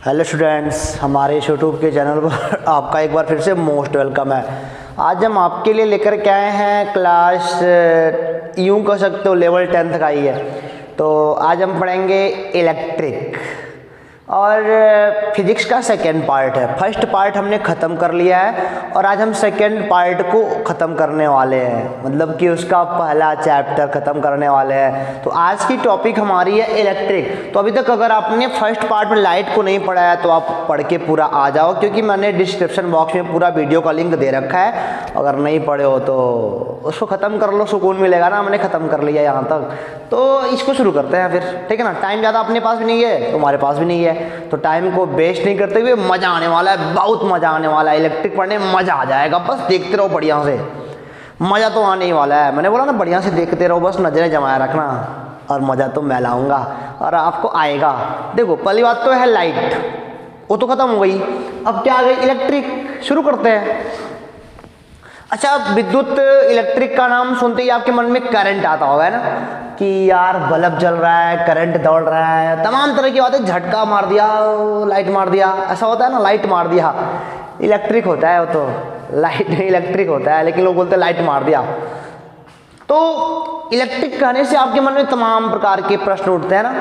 Hello students, हमारे YouTube के channel पर आपका एक बार फिर से मोस्ट वेलकम है। आज हम आपके लिए लेकर के आए हैं क्लास यूँ कह सकते हो लेवल 10th का ही है। तो आज हम पढ़ेंगे इलेक्ट्रिक और फिजिक्स का सेकेंड पार्ट है। फर्स्ट पार्ट हमने ख़त्म कर लिया है और आज हम सेकेंड पार्ट को ख़त्म करने वाले हैं, मतलब कि उसका पहला चैप्टर ख़त्म करने वाले हैं। तो आज की टॉपिक हमारी है इलेक्ट्रिक। तो अभी तक अगर आपने फर्स्ट पार्ट में लाइट को नहीं पढ़ा है तो आप पढ़ के पूरा आ जाओ, क्योंकि मैंने डिस्क्रिप्शन बॉक्स में पूरा वीडियो का लिंक दे रखा है। अगर नहीं पढ़े हो तो उसको ख़त्म कर लो, सुकून मिलेगा ना। हमने ख़त्म कर लिया यहाँ तक, तो इसको शुरू करते हैं फिर, ठीक है ना। टाइम ज़्यादा अपने पास भी नहीं है, तुम्हारे पास भी नहीं है, तो टाइम को वेस्ट नहीं करते हुए मज़ा आने वाला है, बहुत मज़ा आने वाला है। इलेक्ट्रिक पढ़ने में मज़ा आ जाएगा, बस देखते रहो बढ़िया से। मज़ा तो आने ही वाला है, मैंने बोला ना, बढ़िया से देखते रहो, बस नज़रें जमाए रखना और मज़ा तो मैं लाऊंगा और आपको आएगा। देखो, पहली बात तो है लाइट, वो तो ख़त्म हो गई। अब क्या आ गई? इलेक्ट्रिक। शुरू करते हैं। अच्छा, विद्युत इलेक्ट्रिक का नाम सुनते ही आपके मन में करंट आता होगा ना, कि यार बल्ब जल रहा है, करंट दौड़ रहा है, तमाम तरह की बातें। झटका मार दिया, लाइट मार दिया, ऐसा होता है ना, लाइट मार दिया। इलेक्ट्रिक होता है वो तो, लाइट इलेक्ट्रिक होता है, लेकिन लोग बोलते हैं लाइट मार दिया। तो इलेक्ट्रिक कहने से आपके मन में तमाम प्रकार के प्रश्न उठते हैं ना।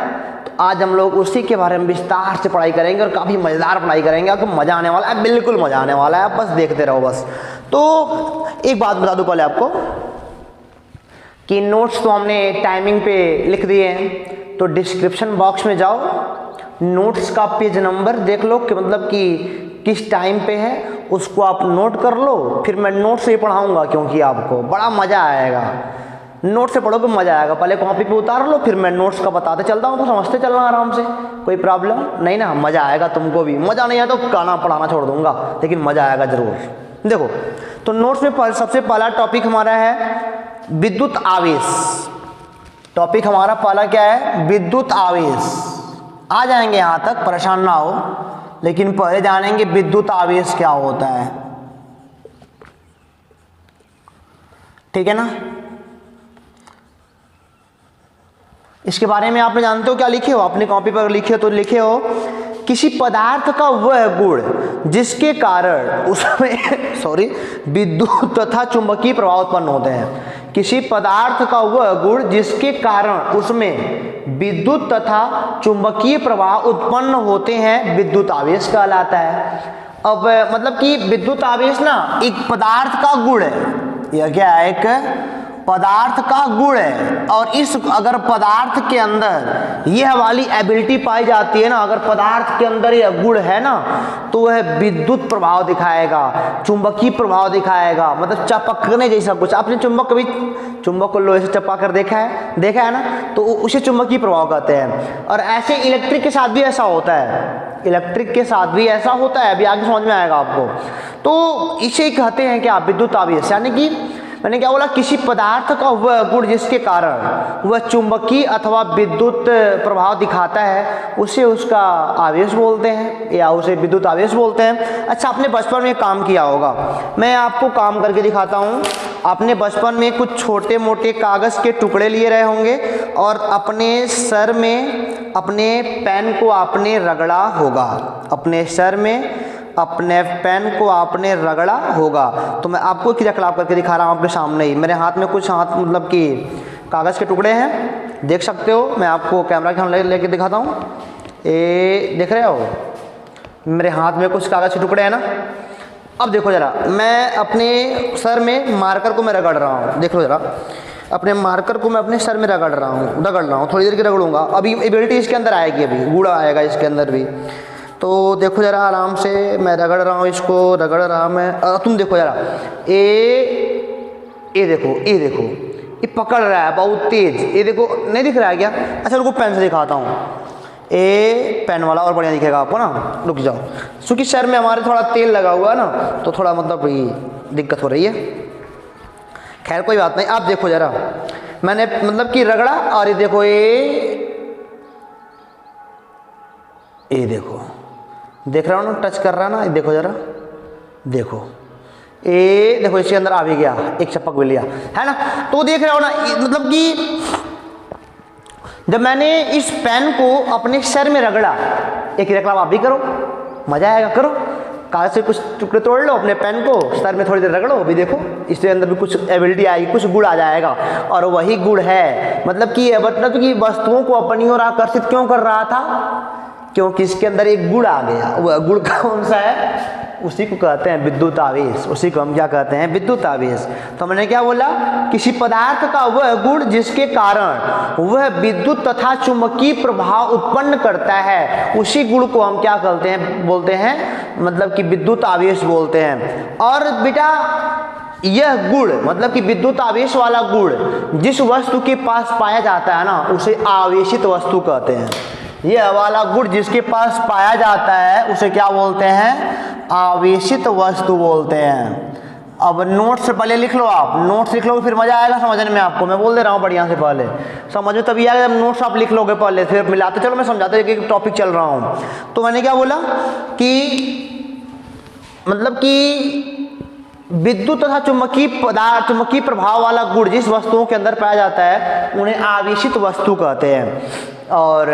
तो आज हम लोग उसी के बारे में विस्तार से पढ़ाई करेंगे और काफ़ी मज़ेदार पढ़ाई करेंगे। आपको मज़ा आने वाला है, बिल्कुल मज़ा आने वाला है, आप बस देखते रहो बस। तो एक बात बता दूं पहले आपको कि नोट्स तो हमने टाइमिंग पे लिख दिए हैं, तो डिस्क्रिप्शन बॉक्स में जाओ, नोट्स का पेज नंबर देख लो कि मतलब कि किस टाइम पे है, उसको आप नोट कर लो। फिर मैं नोट से ही पढ़ाऊँगा, क्योंकि आपको बड़ा मज़ा आएगा। नोट से पढ़ोगे मज़ा आएगा। पहले कॉपी पे उतार लो, फिर मैं नोट्स का बताते चलता हूँ, तो समझते चलना आराम से, कोई प्रॉब्लम नहीं ना। मज़ा आएगा तुमको भी। मज़ा नहीं आया तो गाना पढ़ाना छोड़ दूँगा, लेकिन मज़ा आएगा ज़रूर। देखो, तो नोट्स में सबसे पहला टॉपिक हमारा है विद्युत आवेश। टॉपिक हमारा पहला क्या है? विद्युत आवेश। आ जाएंगे यहाँ तक, परेशान ना हो, लेकिन पहले जानेंगे विद्युत आवेश क्या होता है, ठीक है ना। इसके बारे में आपने जानते हो क्या लिखे हो? अपनी कॉपी पर लिखे हो तो लिखे हो, किसी पदार्थ का वह गुण जिसके कारण उसमें विद्युत तथा चुंबकीय प्रभाव उत्पन्न होते हैं। किसी पदार्थ का वह गुण जिसके कारण उसमें विद्युत तथा चुंबकीय प्रभाव उत्पन्न होते हैं, विद्युत आवेश कहलाता है। अब मतलब कि विद्युत आवेश ना एक पदार्थ का गुण है। यह क्या है? एक पदार्थ का गुण है। और इस अगर पदार्थ के अंदर यह वाली एबिलिटी पाई जाती है ना, अगर पदार्थ के अंदर यह गुण है ना, तो वह विद्युत प्रभाव दिखाएगा, चुंबकीय प्रभाव दिखाएगा, मतलब चपकने जैसा कुछ। आपने चुंबक को लोहे से चपका कर देखा है ना, तो उसे चुंबकीय प्रभाव कहते हैं। और ऐसे इलेक्ट्रिक के साथ भी ऐसा होता है, इलेक्ट्रिक के साथ भी ऐसा होता है, अभी आगे समझ में आएगा आपको। तो इसे कहते हैं क्या? विद्युत आवेश। यानी कि मैंने क्या बोला? किसी पदार्थ का वह गुण जिसके कारण वह चुंबकीय अथवा विद्युत प्रभाव दिखाता है, उसे उसका आवेश बोलते हैं या उसे विद्युत आवेश बोलते हैं। अच्छा, आपने बचपन में काम किया होगा, मैं आपको काम करके दिखाता हूँ। आपने बचपन में कुछ छोटे मोटे कागज़ के टुकड़े लिए रहे होंगे और अपने सर में अपने पेन को आपने रगड़ा होगा, अपने सर में अपने पेन को आपने रगड़ा होगा। तो मैं आपको क्रियाकलाप करके दिखा रहा हूँ आपके सामने ही। मेरे हाथ में कुछ मतलब कि कागज़ के टुकड़े हैं, देख सकते हो। मैं आपको कैमरा के सामने लेके दिखाता हूँ। ये देख रहे हो, मेरे हाथ में कुछ कागज़ के टुकड़े हैं ना। अब देखो ज़रा, मैं अपने सर में मार्कर को मैं रगड़ रहा हूँ। देख लो ज़रा, अपने मार्कर को मैं अपने सर में रगड़ रहा हूँ। थोड़ी देर की रगड़ूंगा, अभी एबिलिटी इसके अंदर आएगी, अभी गूढ़ा आएगा इसके अंदर भी। तो देखो ज़रा, आराम से मैं रगड़ रहा हूँ, इसको रगड़ रहा मैं। तुम देखो ज़रा, ये देखो, ये पकड़ रहा है बहुत तेज। ये देखो, नहीं दिख रहा है क्या? अच्छा, रुको, पेन से दिखाता हूँ। ये पेन वाला और बढ़िया दिखेगा आपको ना, रुक जाओ। क्योंकि सर में हमारे थोड़ा तेल लगा हुआ है ना, तो थोड़ा मतलब ये दिक्कत हो रही है। खैर कोई बात नहीं। आप देखो ज़रा, मैंने मतलब कि रगड़ा, और ये देखो, ये देखो, देख रहा हो ना, टच कर रहा है ना। देखो ज़रा, देखो, ये देखो, इसके अंदर आ भी गया, एक चपक भी लिया, है ना। तो देख रहे हो ना, मतलब कि जब मैंने इस पेन को अपने सर में रगड़ा, एक क्रियाकलाप आप भी करो, मजा आएगा। करो, कागज से कुछ टुकड़े तोड़ लो, अपने पेन को सर में थोड़ी देर रगड़ो, अभी देखो इसके अंदर भी कुछ एबिलिटी आएगी, कुछ गुण आ जाएगा। और वही गुण है, मतलब कि वस्तुओं को अपनी ओर आकर्षित क्यों कर रहा था, क्योंकि इसके अंदर एक गुण आ गया। वह गुण कौन सा है, उसी को कहते हैं विद्युत आवेश, उसी को हम क्या कहते हैं, विद्युत आवेश। तो मैंने क्या बोला, किसी पदार्थ का वह गुण जिसके कारण वह विद्युत तथा चुंबकीय प्रभाव उत्पन्न करता है, उसी गुण को हम क्या कहते हैं, बोलते हैं, मतलब कि विद्युत आवेश बोलते हैं। और बेटा यह गुण, मतलब कि विद्युत आवेश वाला गुण जिस वस्तु के पास पाया जाता है ना, उसे आवेशित वस्तु कहते हैं। यह वाला गुण जिसके पास पाया जाता है उसे क्या बोलते हैं, आवेशित वस्तु बोलते हैं। अब नोट से पहले लिख लो, आप नोट्स लिख लोगे फिर मजा आएगा समझने में आपको, मैं बोल दे रहा हूँ बढ़िया से, पहले समझ में तभी आएगा जब नोट्स आप लिख लोगे पहले, फिर मिलाते चलो, मैं समझाते एक टॉपिक चल रहा हूँ। तो मैंने क्या बोला कि मतलब कि विद्युत तथा चुंबकीय प्रभाव वाला गुण जिस वस्तुओं के अंदर पाया जाता है उन्हें आवेशित वस्तु कहते हैं। और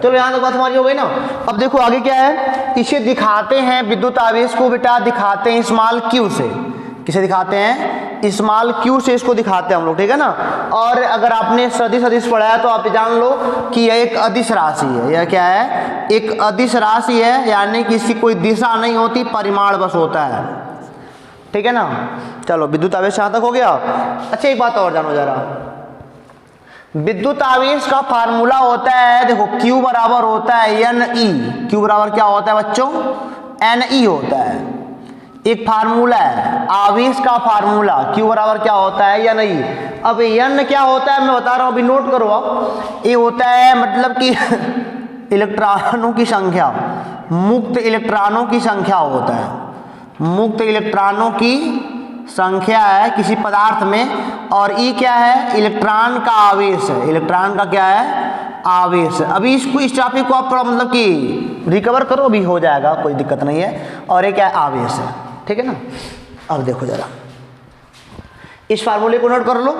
चलो यहाँ तक बात हमारी हो गई ना। अब देखो आगे क्या है, इसे दिखाते हैं विद्युत आवेश को बेटा, दिखाते हैं स्मॉल क्यू से। किसे दिखाते हैं, स्मॉल क्यू से इसको दिखाते हैं हम लोग, ठीक है ना। और अगर आपने सदिश पढ़ा है तो आप जान लो कि यह एक अदिश राशि है। यह क्या है, एक अदिश राशि है, यानी कि इसकी कोई दिशा नहीं होती, परिमाण बस होता है, ठीक है ना। चलो विद्युत आवेश यहाँ तक हो गया। अच्छा एक बात और जानो जरा, विद्युत आवेश का फार्मूला होता है, देखो Q बराबर होता है NE। Q बराबर क्या होता है बच्चों, NE होता है। एक फार्मूला है आवेश का फार्मूला, Q बराबर क्या होता है NE। अब N क्या होता है मैं बता रहा हूँ, अभी नोट करो आप। ये होता है मतलब कि इलेक्ट्रॉनों की संख्या, मुक्त इलेक्ट्रॉनों की संख्या होता है, मुक्त इलेक्ट्रॉनों की संख्या है किसी पदार्थ में। और ई क्या है, इलेक्ट्रॉन का आवेश है, इलेक्ट्रॉन का क्या है, आवेश है। अभी इस टॉपिक को आप थोड़ा मतलब कि रिकवर करो, अभी हो जाएगा, कोई दिक्कत नहीं है। और ये क्या है, आवेश है, ठीक है ना। अब देखो जरा इस फार्मूले को नोट कर लो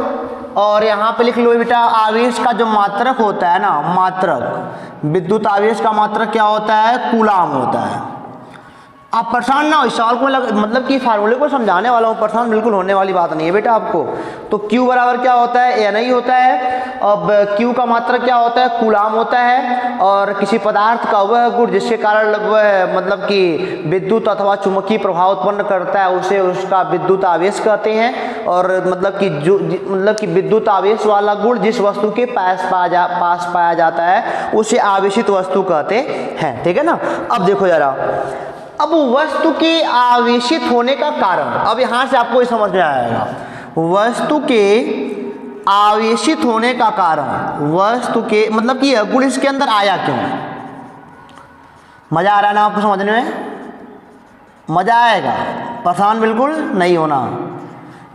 और यहाँ पे लिख लो बेटा, आवेश का जो मात्रक होता है ना, मात्रक, विद्युत आवेश का मात्रक क्या होता है, कूलाम होता है। आप परेशान ना हो, इस सवाल को मतलब कि फार्मूले को समझाने वाला हूँ, परेशान बिल्कुल होने वाली बात नहीं है बेटा आपको। तो Q बराबर क्या होता है, NI होता है। अब Q का मात्रक क्या होता है, कूलाम होता है। और किसी पदार्थ का वह गुण जिसके कारण वह मतलब कि विद्युत अथवा चुंबकीय प्रभाव उत्पन्न करता है उसे उसका विद्युत आवेश कहते हैं। और मतलब कि विद्युत आवेश वाला गुण जिस वस्तु के पास पाया जाता है उसे आवेशित वस्तु कहते हैं, ठीक है ना। अब देखो जरा, अब वस्तु के आवेशित होने का कारण, अब यहां से आपको समझ में आएगा वस्तु के आवेशित होने का कारण, वस्तु के मतलब कि गुण इसके अंदर आया क्यों। मजा आ रहा है ना आपको समझने में, मजा आएगा, परेशान बिल्कुल नहीं होना।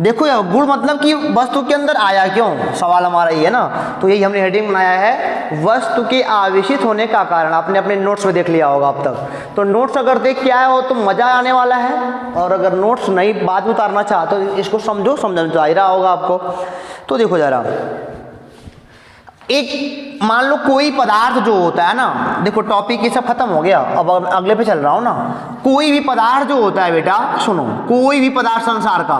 देखो यह गुण मतलब कि वस्तु के अंदर आया क्यों, सवाल हमारा ये है ना। तो यही हमने हेडिंग बनाया है, वस्तु के आवेशित होने का कारण। आपने अपने नोट्स में देख लिया होगा अब तक, तो नोट्स अगर देख के आए हो तो मजा आने वाला है। और अगर नोट्स नहीं बाद में उतारना चाहते हो तो इसको समझो, समझ तो आ ही रहा होगा आपको। तो देखो जरा, एक मान लो कोई पदार्थ जो होता है ना, देखो टॉपिक ये सब खत्म हो गया, अब अगले पे चल रहा हूँ ना। कोई भी पदार्थ जो होता है बेटा सुनो, कोई भी पदार्थ संसार का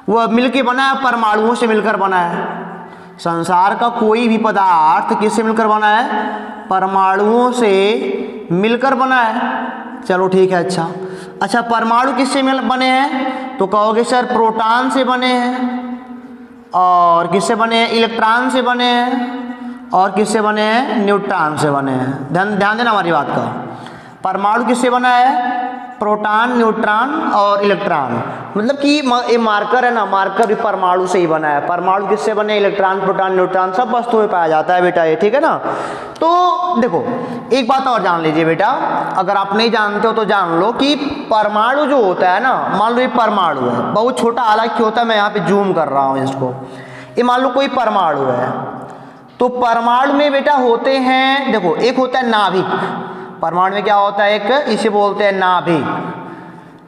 वह मिलकर बना है, परमाणुओं से मिलकर बना है। संसार का कोई भी पदार्थ किससे मिलकर बना है, परमाणुओं से मिलकर बना है। चलो ठीक है। अच्छा परमाणु किससे बने हैं, तो कहोगे सर प्रोटॉन से बने हैं। और किससे बने हैं, इलेक्ट्रॉन से बने हैं। और किससे बने हैं, न्यूट्रॉन से बने हैं। ध्यान देना हमारी बात का, परमाणु किससे बना है, प्रोटॉन, न्यूट्रॉन और इलेक्ट्रॉन। मतलब कि ये मार्कर है ना, मार्कर भी परमाणु से ही बना है। परमाणु किससे बने, इलेक्ट्रॉन, प्रोटॉन, न्यूट्रॉन, सब वस्तु में पाया जाता है बेटा ये, ठीक है ना। तो देखो एक बात और जान लीजिए बेटा, अगर आप नहीं जानते हो तो जान लो कि परमाणु जो होता है ना, मान लो ये परमाणु है, बहुत छोटा हालांकि होता है, मैं यहाँ पे जूम कर रहा हूँ इसको। ये मान लो कोई परमाणु है, तो परमाणु में बेटा होते हैं, देखो एक होता है नाभिक, परमाणु में क्या होता है एक, इसे बोलते हैं नाभिक,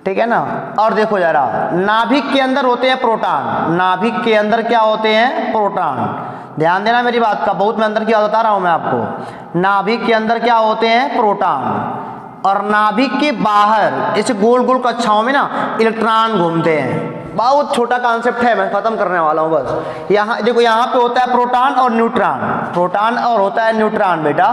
ठीक है ना। और देखो जरा, नाभिक के अंदर होते हैं प्रोटॉन, नाभिक के अंदर क्या होते हैं, प्रोटॉन। ध्यान देना मेरी बात का, बहुत मैं अंदर की बात बता रहा हूं मैं आपको। नाभिक के अंदर क्या होते हैं, प्रोटॉन। और नाभिक के बाहर ऐसे गोल गोल कक्षाओं में ना इलेक्ट्रॉन घूमते हैं। बहुत छोटा कॉन्सेप्ट है, मैं खत्म करने वाला हूँ बस। यहाँ देखो, यहाँ पे होता है प्रोटॉन और न्यूट्रॉन, प्रोटॉन और होता है न्यूट्रॉन बेटा।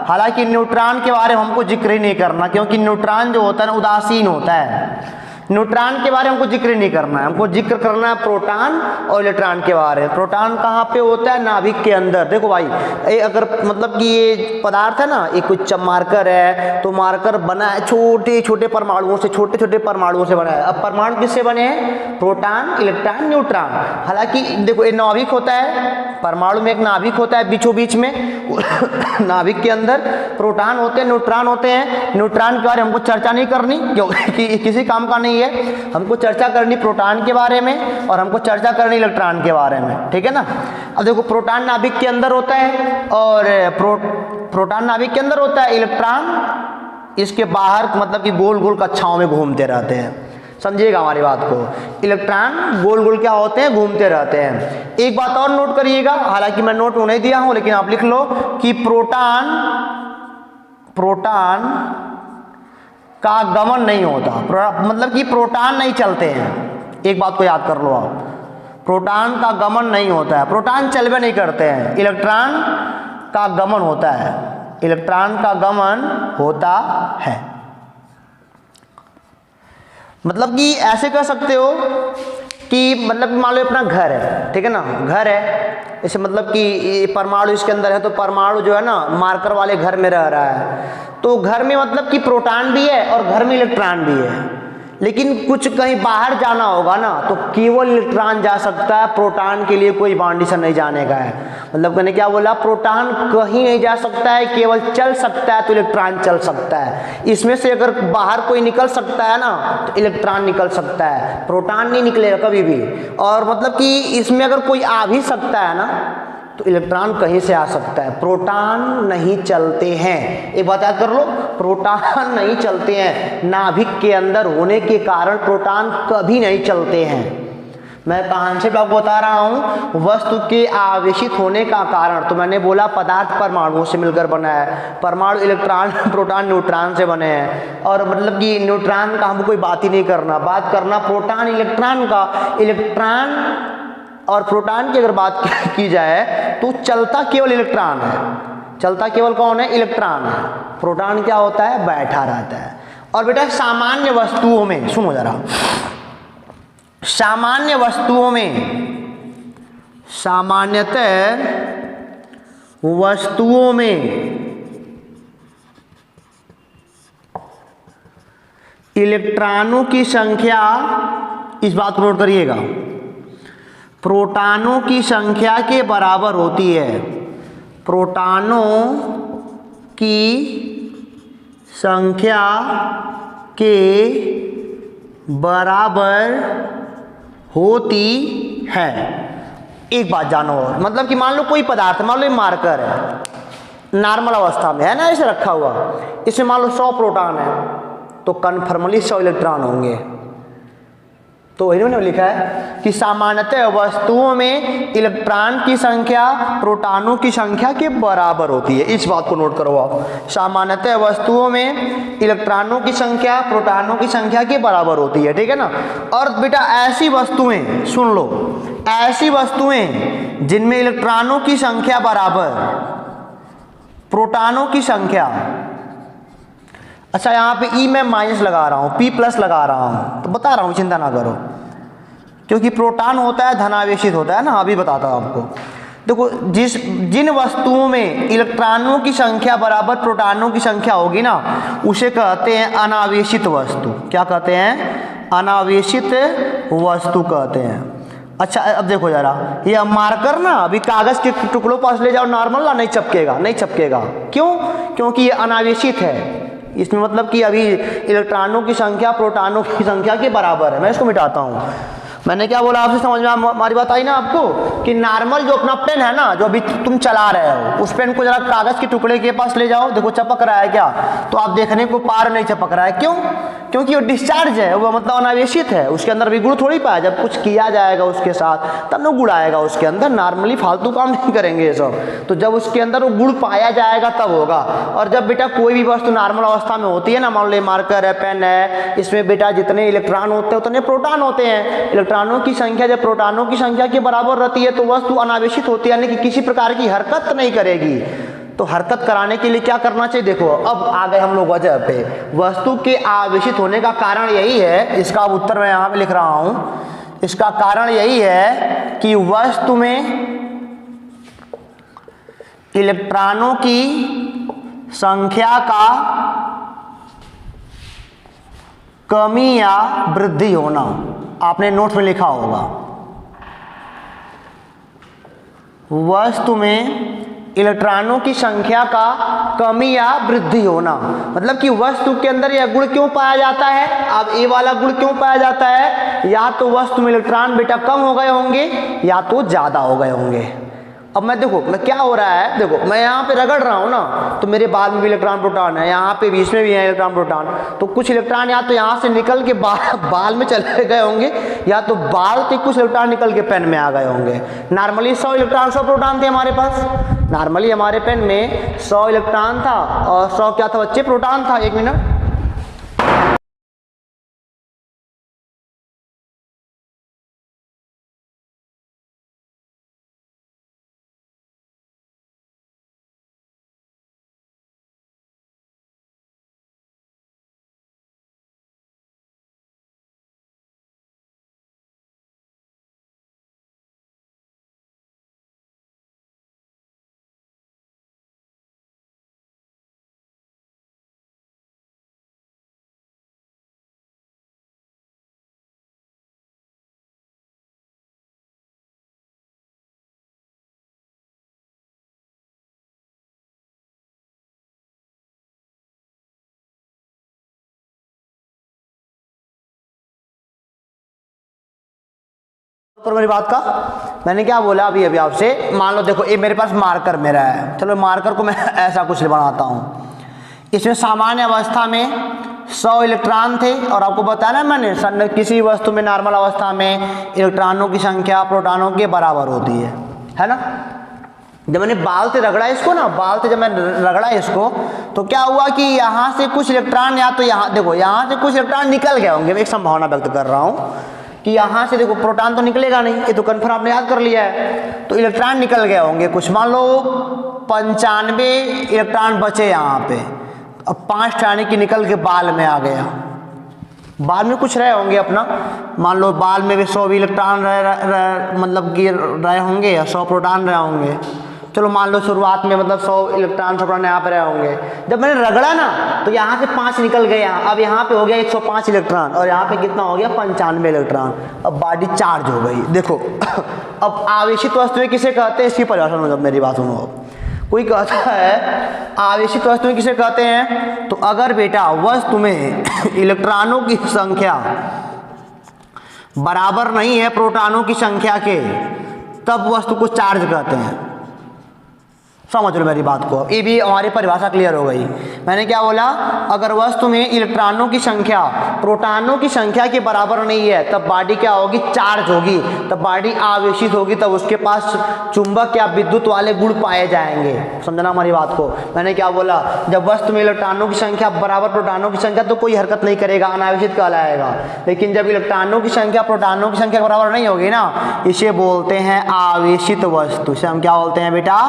हालांकि न्यूट्रॉन के बारे में हमको जिक्र ही नहीं करना, क्योंकि न्यूट्रॉन जो होता है ना उदासीन होता है। न्यूट्रॉन के बारे में हमको जिक्र नहीं करना है, हमको जिक्र करना है प्रोटॉन और इलेक्ट्रॉन के बारे में। प्रोटॉन कहाँ पे होता है? नाभिक के अंदर। देखो भाई, ये अगर मतलब कि ये पदार्थ है ना, ये कुछ मार्कर है, तो मार्कर बना है छोटे छोटे परमाणुओं से, छोटे छोटे परमाणुओं से बना है। अब परमाणु किससे बने हैं? Proton, electron, neutron. हालांकि देखो, ये नाभिक होता है, परमाणु में एक नाभिक होता है बीचों बीच में। नाभिक के अंदर प्रोटॉन होते हैं, न्यूट्रॉन होते हैं। न्यूट्रॉन के बारे में हमको चर्चा नहीं करनी, क्योंकि किसी काम का नहीं है। हमको चर्चा करनी प्रोटॉन के बारे में और हमको चर्चा करनी इलेक्ट्रॉन के बारे में, ठीक है ना। अब देखो, प्रोटॉन नाभिक के अंदर होता है और प्रोटॉन नाभिक के अंदर होता है, इलेक्ट्रॉन इसके बाहर मतलब कि गोल गोल कक्षाओं में घूमते रहते हैं। समझिएगा हमारी बात को, इलेक्ट्रॉन गोल गोल क्या होते हैं? घूमते रहते हैं। एक बात और नोट करिएगा, हालांकि मैं नोट नहीं दिया हूं, लेकिन आप लिख लो कि प्रोटॉन का गमन नहीं होता, मतलब कि प्रोटॉन नहीं चलते हैं। एक बात को याद कर लो आप, प्रोटॉन का गमन नहीं होता है, प्रोटॉन चलवे नहीं करते हैं, इलेक्ट्रॉन का गमन होता है, इलेक्ट्रॉन का गमन होता है। मतलब कि ऐसे कह सकते हो कि मतलब मान लो अपना घर है, ठीक है ना, घर है, इसे मतलब कि परमाणु इसके अंदर है, तो परमाणु जो है ना मार्कर वाले घर में रह रहा है। तो घर में मतलब कि प्रोटॉन भी है और घर में इलेक्ट्रॉन भी है। लेकिन कुछ कहीं बाहर जाना होगा ना, तो केवल इलेक्ट्रॉन जा सकता है, प्रोटॉन के लिए कोई बाउंडेशन नहीं जाने का है। मतलब मैंने क्या बोला? प्रोटॉन कहीं नहीं जा सकता है, केवल चल सकता है तो इलेक्ट्रॉन चल सकता है। इसमें से अगर बाहर कोई निकल सकता है ना, तो इलेक्ट्रॉन निकल सकता है, प्रोटॉन नहीं निकलेगा कभी भी। और मतलब कि इसमें अगर कोई आ भी सकता है ना, तो इलेक्ट्रॉन कहीं से आ सकता है, प्रोटॉन नहीं चलते हैं। एक बात याद कर लो, प्रोटॉन नहीं चलते हैं, नाभिक के अंदर होने के कारण प्रोटॉन कभी नहीं चलते हैं। मैं कॉन्सेप्ट आपको बता रहा हूँ, वस्तु के आवेशित होने का कारण। तो मैंने बोला पदार्थ परमाणुओं से मिलकर बना है, परमाणु इलेक्ट्रॉन, प्रोटॉन, न्यूट्रॉन से बने हैं। और मतलब कि न्यूट्रॉन का हमको कोई बात ही नहीं करना, बात करना प्रोटॉन, इलेक्ट्रॉन का। इलेक्ट्रॉन और प्रोटॉन की अगर बात की जाए तो चलता केवल इलेक्ट्रॉन है, चलता केवल कौन है? इलेक्ट्रॉन है। प्रोटॉन क्या होता है? बैठा रहता है। और बेटा सामान्य वस्तुओं में सुनो जरा, सामान्य वस्तुओं में, सामान्यतः वस्तुओं में इलेक्ट्रॉनों की संख्या, इस बात को नोट करिएगा, प्रोटॉनों की संख्या के बराबर होती है। प्रोटॉनों की संख्या के बराबर होती है। एक बात जानो, और मतलब कि मान लो कोई पदार्थ, मान लो मार्कर है, नॉर्मल अवस्था में है ना, ऐसे रखा हुआ, इसमें मान लो 100 प्रोटॉन है, तो कन्फर्मली 100 इलेक्ट्रॉन होंगे। तो इन्होंने लिखा है कि सामान्यतः वस्तुओं में इलेक्ट्रॉन की संख्या प्रोटॉनों की संख्या के बराबर होती है। इस बात को नोट करो आप, सामान्यतः वस्तुओं में इलेक्ट्रॉनों की संख्या प्रोटॉनों की संख्या के बराबर होती है, ठीक है ना। और बेटा ऐसी वस्तुएं, सुन लो, ऐसी वस्तुएं जिनमें इलेक्ट्रॉनों की संख्या बराबर प्रोटॉनों की संख्या, अच्छा यहाँ पे ई मैं माइनस लगा रहा हूँ, पी प्लस लगा रहा हूँ, तो बता रहा हूँ, चिंता ना करो, क्योंकि प्रोटॉन होता है धनावेशित होता है ना, अभी बताता हूँ आपको। देखो, जिन वस्तुओं में इलेक्ट्रॉनों की संख्या बराबर प्रोटॉनों की संख्या होगी ना, उसे कहते हैं अनावेशित वस्तु। क्या कहते हैं? अनावेशित वस्तु कहते हैं। अच्छा अब देखो जरा, ये मार्कर ना अभी कागज के टुकड़ों पास ले जाओ, नॉर्मल ना, नहीं चिपकेगा, नहीं चिपकेगा। क्यों? क्योंकि ये अनावेशित है। इसमें मतलब कि अभी इलेक्ट्रॉनों की संख्या प्रोटॉनों की संख्या के बराबर है। मैं इसको मिटाता हूँ। मैंने क्या बोला आपसे, समझ में हमारी बात आई ना आपको, कि नॉर्मल जो अपना पेन है ना, जो अभी तुम चला रहे हो, उस पेन को जरा कागज के टुकड़े के पास ले जाओ, देखो चपक रहा है क्या? तो आप देखने को पार नहीं चपक रहा है। क्यों? क्योंकि वो डिस्चार्ज है, वो मतलब अनावेशित है, उसके अंदर भी गुण थोड़ी पाया। जब कुछ किया जाएगा उसके साथ तब ना गुण आएगा उसके अंदर, नॉर्मली फालतू काम नहीं करेंगे ये सब। तो जब उसके अंदर वो गुण पाया जाएगा तब होगा। और जब बेटा कोई भी वस्तु नॉर्मल अवस्था में होती है ना, मान लो मार्कर है, पेन है, इसमें बेटा जितने इलेक्ट्रॉन होते हैं उतने प्रोटॉन होते हैं। इलेक्ट्रॉनों की संख्या जब प्रोटॉनों की संख्या के बराबर रहती है तो वस्तु अनावेशित होती है, यानी कि किसी प्रकार की हरकत नहीं करेगी। तो हरकत कराने के लिए क्या करना चाहिए? देखो अब आ गए हम लोग वजह पे। वस्तु के आवेशित होने का कारण यही है, इसका उत्तर मैं यहाँ पे लिख रहा हूँ। इसका कारण यही है कि वस्तु में इलेक्ट्रॉनों की संख्या का कमी या वृद्धि होना। आपने नोट में लिखा होगा, वस्तु में इलेक्ट्रॉनों की संख्या का कमी या वृद्धि होना, मतलब कि वस्तु के अंदर यह गुण क्यों पाया जाता है। अब ये वाला गुण क्यों पाया जाता है? या तो वस्तु में इलेक्ट्रॉन बेटा कम हो गए होंगे या तो ज्यादा हो गए होंगे। अब मैं देखो मैं क्या हो रहा है, देखो मैं यहाँ पे रगड़ रहा हूँ ना, तो मेरे बाल में भी इलेक्ट्रॉन प्रोटॉन है, यहाँ पे बीच में भी है इलेक्ट्रॉन प्रोटॉन। तो कुछ इलेक्ट्रॉन या तो यहाँ से निकल के बाल में चले गए होंगे, या तो बाल के कुछ इलेक्ट्रॉन निकल के पेन में आ गए होंगे। नॉर्मली 100 इलेक्ट्रॉन 100 प्रोटॉन थे हमारे पास। नॉर्मली हमारे पेन में 100 इलेक्ट्रॉन था और 100 क्या था बच्चे? प्रोटॉन था। एक मिनट, पर मेरी बात का मैंने क्या बोला अभी अभी आपसे, मान लो देखो ये मेरे पास मार्कर मेरा है, चलो मार्कर को मैं ऐसा कुछ बनाता हूँ। इसमें सामान्य अवस्था में 100 इलेक्ट्रॉन थे, और आपको बताया ना मैंने किसी वस्तु में नॉर्मल अवस्था में इलेक्ट्रॉनों की संख्या प्रोटॉनों के बराबर होती है ना। जब मैंने बाल से रगड़ा इसको ना, बाल से जब मैं रगड़ा इसको, तो क्या हुआ कि यहाँ से कुछ इलेक्ट्रॉन, या तो यहाँ देखो यहाँ से कुछ इलेक्ट्रॉन निकल गए होंगे। मैं एक संभावना व्यक्त कर रहा हूँ कि यहाँ से देखो प्रोटॉन तो निकलेगा नहीं, ये तो कन्फर्म आपने याद कर लिया है। तो इलेक्ट्रॉन निकल गए होंगे कुछ, मान लो 95 इलेक्ट्रॉन बचे यहाँ पे। अब 5 यानी कि निकल के बाल में आ गया। बाल में कुछ रहे होंगे अपना, मान लो बाल में भी 100 भी इलेक्ट्रॉन मतलब कि रहे होंगे या 100 प्रोटॉन रहे होंगे। चलो मान लो शुरुआत में मतलब 100 इलेक्ट्रॉन प्रोटॉन यहाँ पे रहे होंगे। जब मैंने रगड़ा ना तो यहाँ से 5 निकल गए यहाँ, अब यहाँ पे हो गया 105 इलेक्ट्रॉन, और यहाँ पे कितना हो गया 95 इलेक्ट्रॉन। अब बॉडी चार्ज हो गई। देखो अब आवेशित वस्तुएं किसे कहते हैं, इसकी परिभाषा में जब मेरी बात सुनो। कोई कहता है आवेशित वस्तुएं किसे कहते हैं, तो अगर बेटा वस्तु में इलेक्ट्रॉनों की संख्या बराबर नहीं है प्रोटॉनों की संख्या के, तब वस्तु को चार्ज कहते हैं। समझ लो मेरी बात को, ये भी हमारी परिभाषा क्लियर हो गई। मैंने क्या बोला, अगर वस्तु में इलेक्ट्रॉनों की संख्या प्रोटॉनों की संख्या के बराबर नहीं है तब बॉडी क्या होगी, चार्ज होगी, तब बॉडी आवेशित होगी, तब उसके पास चुंबक या विद्युत वाले गुण पाए जाएंगे। समझना हमारी बात को। मैंने क्या बोला, जब वस्तु में इलेक्ट्रॉनों की संख्या बराबर प्रोटॉनों की संख्या तो कोई हरकत नहीं करेगा, अनावेशित कहलाएगा। लेकिन जब इलेक्ट्रॉनों की संख्या प्रोटॉनों की संख्या बराबर नहीं होगी ना, इसे बोलते हैं आवेशित वस्तु। इसे हम क्या बोलते हैं बेटा,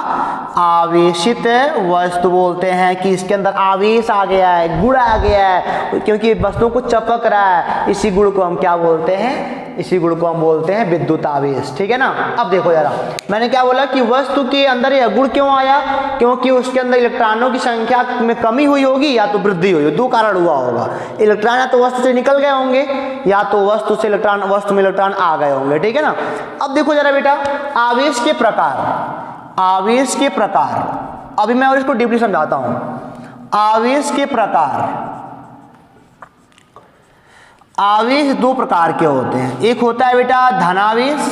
आवेशित वस्तु बोलते हैं। कि इसके अंदर आवेश आ गया है, गुण आ गया है, क्योंकि वस्तुओं को चपक रहा है। इसी गुण को हम क्या बोलते हैं, इसी गुण को हम बोलते हैं विद्युत आवेश। ठीक है ना। अब देखो जरा, मैंने क्या बोला कि वस्तु के अंदर यह गुण क्यों आया, क्योंकि उसके अंदर इलेक्ट्रॉनों की संख्या में कमी हुई होगी या तो वृद्धि हुई। दो कारण हुआ होगा, इलेक्ट्रॉन या तो वस्तु से निकल गए होंगे या तो वस्तु में इलेक्ट्रॉन आ गए होंगे। ठीक है ना। अब देखो जरा बेटा, आवेश के प्रकार, आवेश के प्रकार, अभी मैं और इसको डीपली समझाता हूं। आवेश के प्रकार, आवेश दो प्रकार के होते हैं। एक होता है बेटा धनावेश,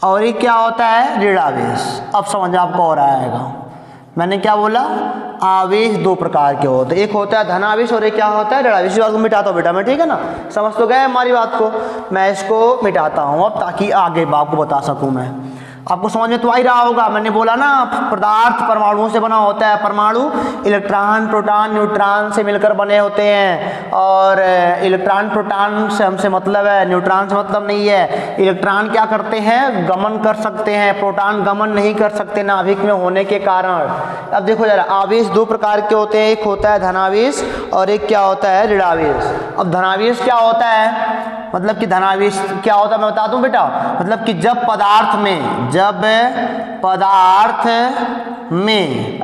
और एक क्या होता है ऋणावेश। अब समझ आपको हो रहा है। मैंने क्या बोला, आवेश दो प्रकार के होते हैं, एक होता है धनावेश और एक क्या होता है ऋणावेश। इस बात को मिटाता हूँ बेटा मैं, ठीक है ना, समझ तो गए हमारी बात को। मैं इसको मिटाता हूँ अब ताकि आगे आपको बता सकूँ मैं। आपको समझ में तो आ ही रहा होगा, मैंने बोला ना पदार्थ परमाणुओं से बना होता है। परमाणु इलेक्ट्रॉन प्रोटॉन न्यूट्रॉन से मिलकर बने होते हैं, और इलेक्ट्रॉन प्रोटॉन से हमसे मतलब है, न्यूट्रॉन से मतलब नहीं है। इलेक्ट्रॉन क्या करते हैं, गमन कर सकते हैं, प्रोटॉन गमन नहीं कर सकते नाभिक में होने के कारण। अब देखो जरा, आवेश दो प्रकार के होते हैं, एक होता है धनावेश और एक क्या होता है ऋणावेश। अब धनावेश क्या होता है, मतलब कि धनावेश क्या होता है मैं बता दूं बेटा, मतलब कि जब पदार्थ में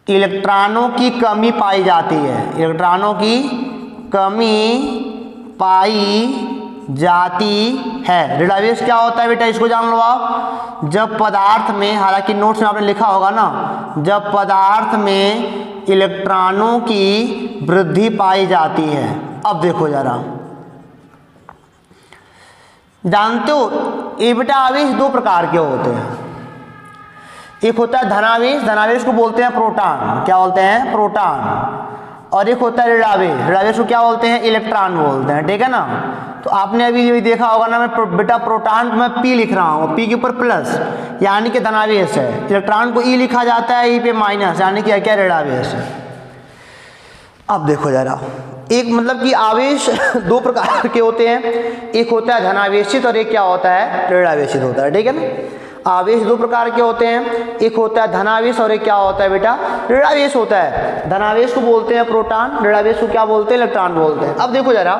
इलेक्ट्रॉनों की कमी पाई जाती है, इलेक्ट्रॉनों की कमी पाई जाती है। ऋणावेश क्या होता है बेटा, इसको जान लो आप। जब पदार्थ में, हालांकि नोट्स में आपने लिखा होगा ना, जब पदार्थ में इलेक्ट्रॉनों की वृद्धि पाई जाती है। अब देखो जरा, जानते हो ये बेटा आवेश दो प्रकार के होते हैं, एक होता है धनावेश, धनावेश को बोलते हैं प्रोटॉन, क्या बोलते हैं प्रोटॉन, और एक होता है ऋणावेश, ऋणावेश को क्या बोलते हैं इलेक्ट्रॉन बोलते हैं, ठीक है ना। तो आपने अभी देखा होगा ना, मैं बेटा प्रोटॉन मैं पी लिख रहा हूँ, पी के ऊपर प्लस यानी कि धनावेश है, इलेक्ट्रॉन को ई लिखा जाता है, ई पे माइनस यानी कि क्या ऋणावेश है। अब देखो जरा, एक मतलब कि आवेश दो प्रकार के होते हैं, एक होता है धनावेशित और एक क्या होता है ऋणावेशित होता है, ठीक है ना। आवेश दो प्रकार के होते हैं, एक होता है धनावेश और एक क्या होता है बेटा ऋणावेश होता है। धनावेश को बोलते हैं प्रोटॉन, ऋणावेश को क्या बोलते हैं इलेक्ट्रॉन बोलते हैं। अब देखो जरा,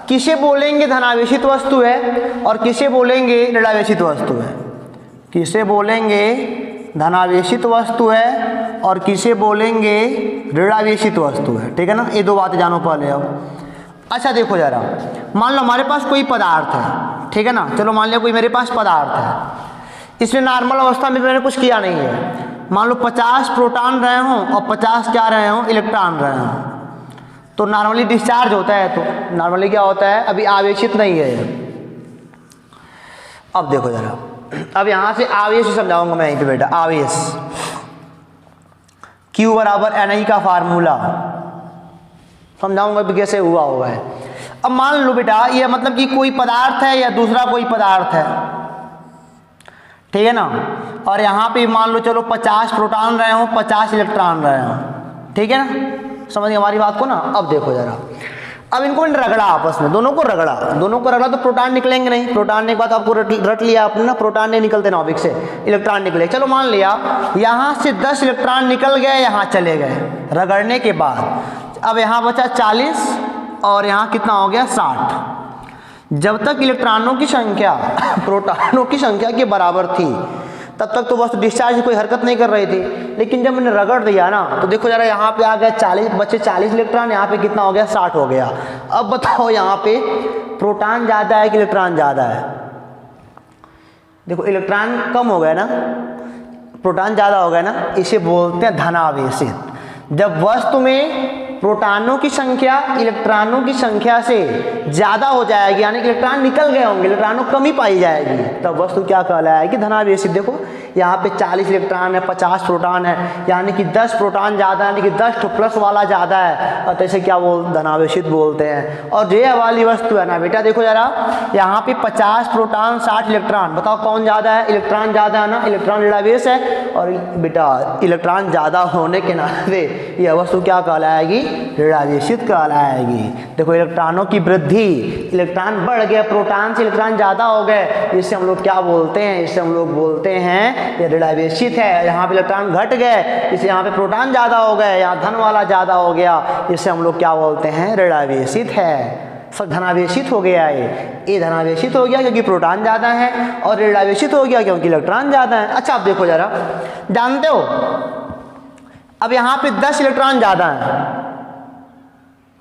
किसे बोलेंगे धनावेशित वस्तु है और किसे बोलेंगे ऋणावेशित वस्तु है, किसे बोलेंगे धनावेशित वस्तु है और किसे बोलेंगे ऋणावेशित वस्तु है, ठीक है ना। ये दो बातें जानो पहले अब। अच्छा देखो जरा, मान लो हमारे पास कोई पदार्थ है, ठीक है ना, चलो मान लिया कोई मेरे पास पदार्थ है, इसमें नॉर्मल अवस्था में मैंने कुछ किया नहीं है। मान लो 50 प्रोटॉन रहे हों और 50 क्या रहे हों इलेक्ट्रॉन रहे हों, तो नॉर्मली डिस्चार्ज होता है, तो नॉर्मली क्या होता है अभी आवेशित नहीं है। अब देखो जरा, अब यहाँ से आवेश समझाऊंगा मैं यहीं पे बेटा। आवेश Q बराबर NI का फार्मूला समझाऊंगा भी कैसे हुआ हुआ है। अब मान लो बेटा ये मतलब कि कोई पदार्थ है या दूसरा कोई पदार्थ है, ठीक है ना, और यहाँ पे मान लो चलो 50 प्रोटॉन रहे हों 50 इलेक्ट्रॉन रहे हों, ठीक है ना, समझिए हमारी बात को ना। अब देखो जरा, अब इनको रगड़ा आपस में, दोनों को रगड़ा तो प्रोटॉन निकलेंगे नहीं, प्रोटॉन ने एक बात आपको रट लिया आपने ना, प्रोटॉन नहीं निकलते नाभिक से, इलेक्ट्रॉन निकले। चलो मान लिया यहाँ से 10 इलेक्ट्रॉन निकल गए, यहाँ चले गए रगड़ने के बाद। अब यहाँ बचा 40 और यहाँ कितना हो गया 60। जब तक इलेक्ट्रॉनों की संख्या प्रोटॉनों की संख्या के बराबर थी तब तक तो बस डिस्चार्ज कोई हरकत नहीं कर रही थी, लेकिन जब मैंने रगड़ दिया ना तो देखो जरा यहाँ पे आ गया 40, बचे 40 इलेक्ट्रॉन, यहाँ पे कितना हो गया 60 हो गया। अब बताओ यहाँ पे प्रोटॉन ज़्यादा है कि इलेक्ट्रॉन ज़्यादा है, देखो इलेक्ट्रॉन कम हो गया ना, प्रोटॉन ज़्यादा हो गया ना, इसे बोलते हैं धनावेशित। जब वस्तु में प्रोटॉनों की संख्या इलेक्ट्रॉनों की संख्या से ज़्यादा हो जाएगी, यानी कि इलेक्ट्रॉन निकल गए होंगे, इलेक्ट्रॉनों कमी पाई जाएगी, तब वस्तु क्या कहलाएगी धनावेशित। देखो यहाँ पे 40 इलेक्ट्रॉन है 50 प्रोटॉन है, यानी कि 10 प्रोटॉन ज़्यादा यानी कि 10 प्लस वाला ज़्यादा है, और तैसे क्या धनावेशित बोलते हैं। और ये वाली वस्तु है ना बेटा, देखो जरा यहाँ पे 50 प्रोटॉन 60 इलेक्ट्रॉन, बताओ कौन ज़्यादा है, इलेक्ट्रॉन ज़्यादा है ना, इलेक्ट्रॉन ऋणावेश है, और बेटा इलेक्ट्रॉन ज़्यादा होने के नाते यह वस्तु क्या कहलाएगी ऋणावेशित कहलाएगी। देखो इलेक्ट्रॉनों की वृद्धि, इलेक्ट्रॉन बढ़ गए, प्रोटॉन से इलेक्ट्रॉन ज़्यादा हो गए, इससे हम लोग क्या बोलते हैं, इससे हम लोग बोलते हैं ये ऋणावेशित है। यहाँ पे इलेक्ट्रॉन घट गए, इससे यहाँ पे प्रोटॉन ज़्यादा हो गए, यहाँ धन वाला ज़्यादा हो गया, इससे हम लोग क्या बोलते हैं ऋणावेशित है। सब धनावेशित हो गया ये धनावेशित हो गया क्योंकि प्रोटॉन ज़्यादा है, और ऋणावेशित हो गया क्योंकि इलेक्ट्रॉन ज़्यादा है। अच्छा आप देखो जरा, जानते हो अब यहाँ पे 10 इलेक्ट्रॉन ज़्यादा है,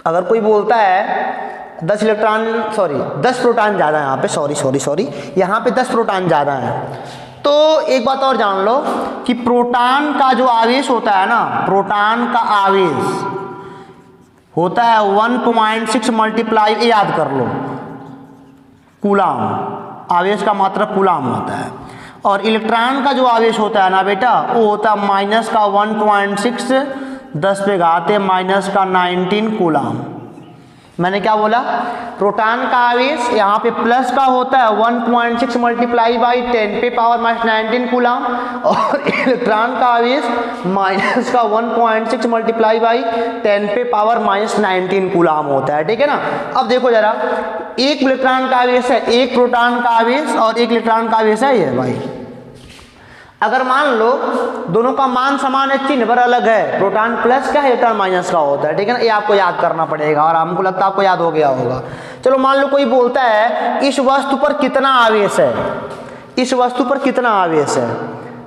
अगर कोई बोलता है 10 प्रोटॉन ज़्यादा है यहाँ पे, सॉरी यहाँ पे 10 प्रोटॉन ज़्यादा है, तो एक बात और जान लो कि प्रोटॉन का जो आवेश होता है ना, प्रोटॉन का आवेश होता है 1.6 मल्टीप्लाई, याद कर लो कूलाम, आवेश का मात्रक कूलाम होता है, और इलेक्ट्रॉन का जो आवेश होता है ना बेटा, वो होता है माइनस का 1.6 10 पे घात माइनस का 19 कूलाम। मैंने क्या बोला, प्रोटॉन का आवेश यहाँ पे प्लस का होता है 1.6 मल्टीप्लाई बाई 10 पे पावर माइनस 19 कूलाम, और इलेक्ट्रॉन का आवेश माइनस का 1.6 मल्टीप्लाई बाई 10 पे पावर माइनस 19 कूलाम होता है। ठीक है ना। अब देखो जरा, एक इलेक्ट्रॉन का आवेश है, एक प्रोटॉन का आवेश और एक इलेक्ट्रॉन का आवेश है ये भाई। अगर मान लो दोनों का मान समान है, चिन्ह पर अलग है, प्रोटॉन प्लस का है, इलेक्ट्रॉन माइनस का होता है। ठीक है ना। ये आपको याद करना पड़ेगा और हमको लगता है आपको याद हो गया होगा। चलो मान लो कोई बोलता है इस वस्तु पर कितना आवेश है, इस वस्तु पर कितना आवेश है,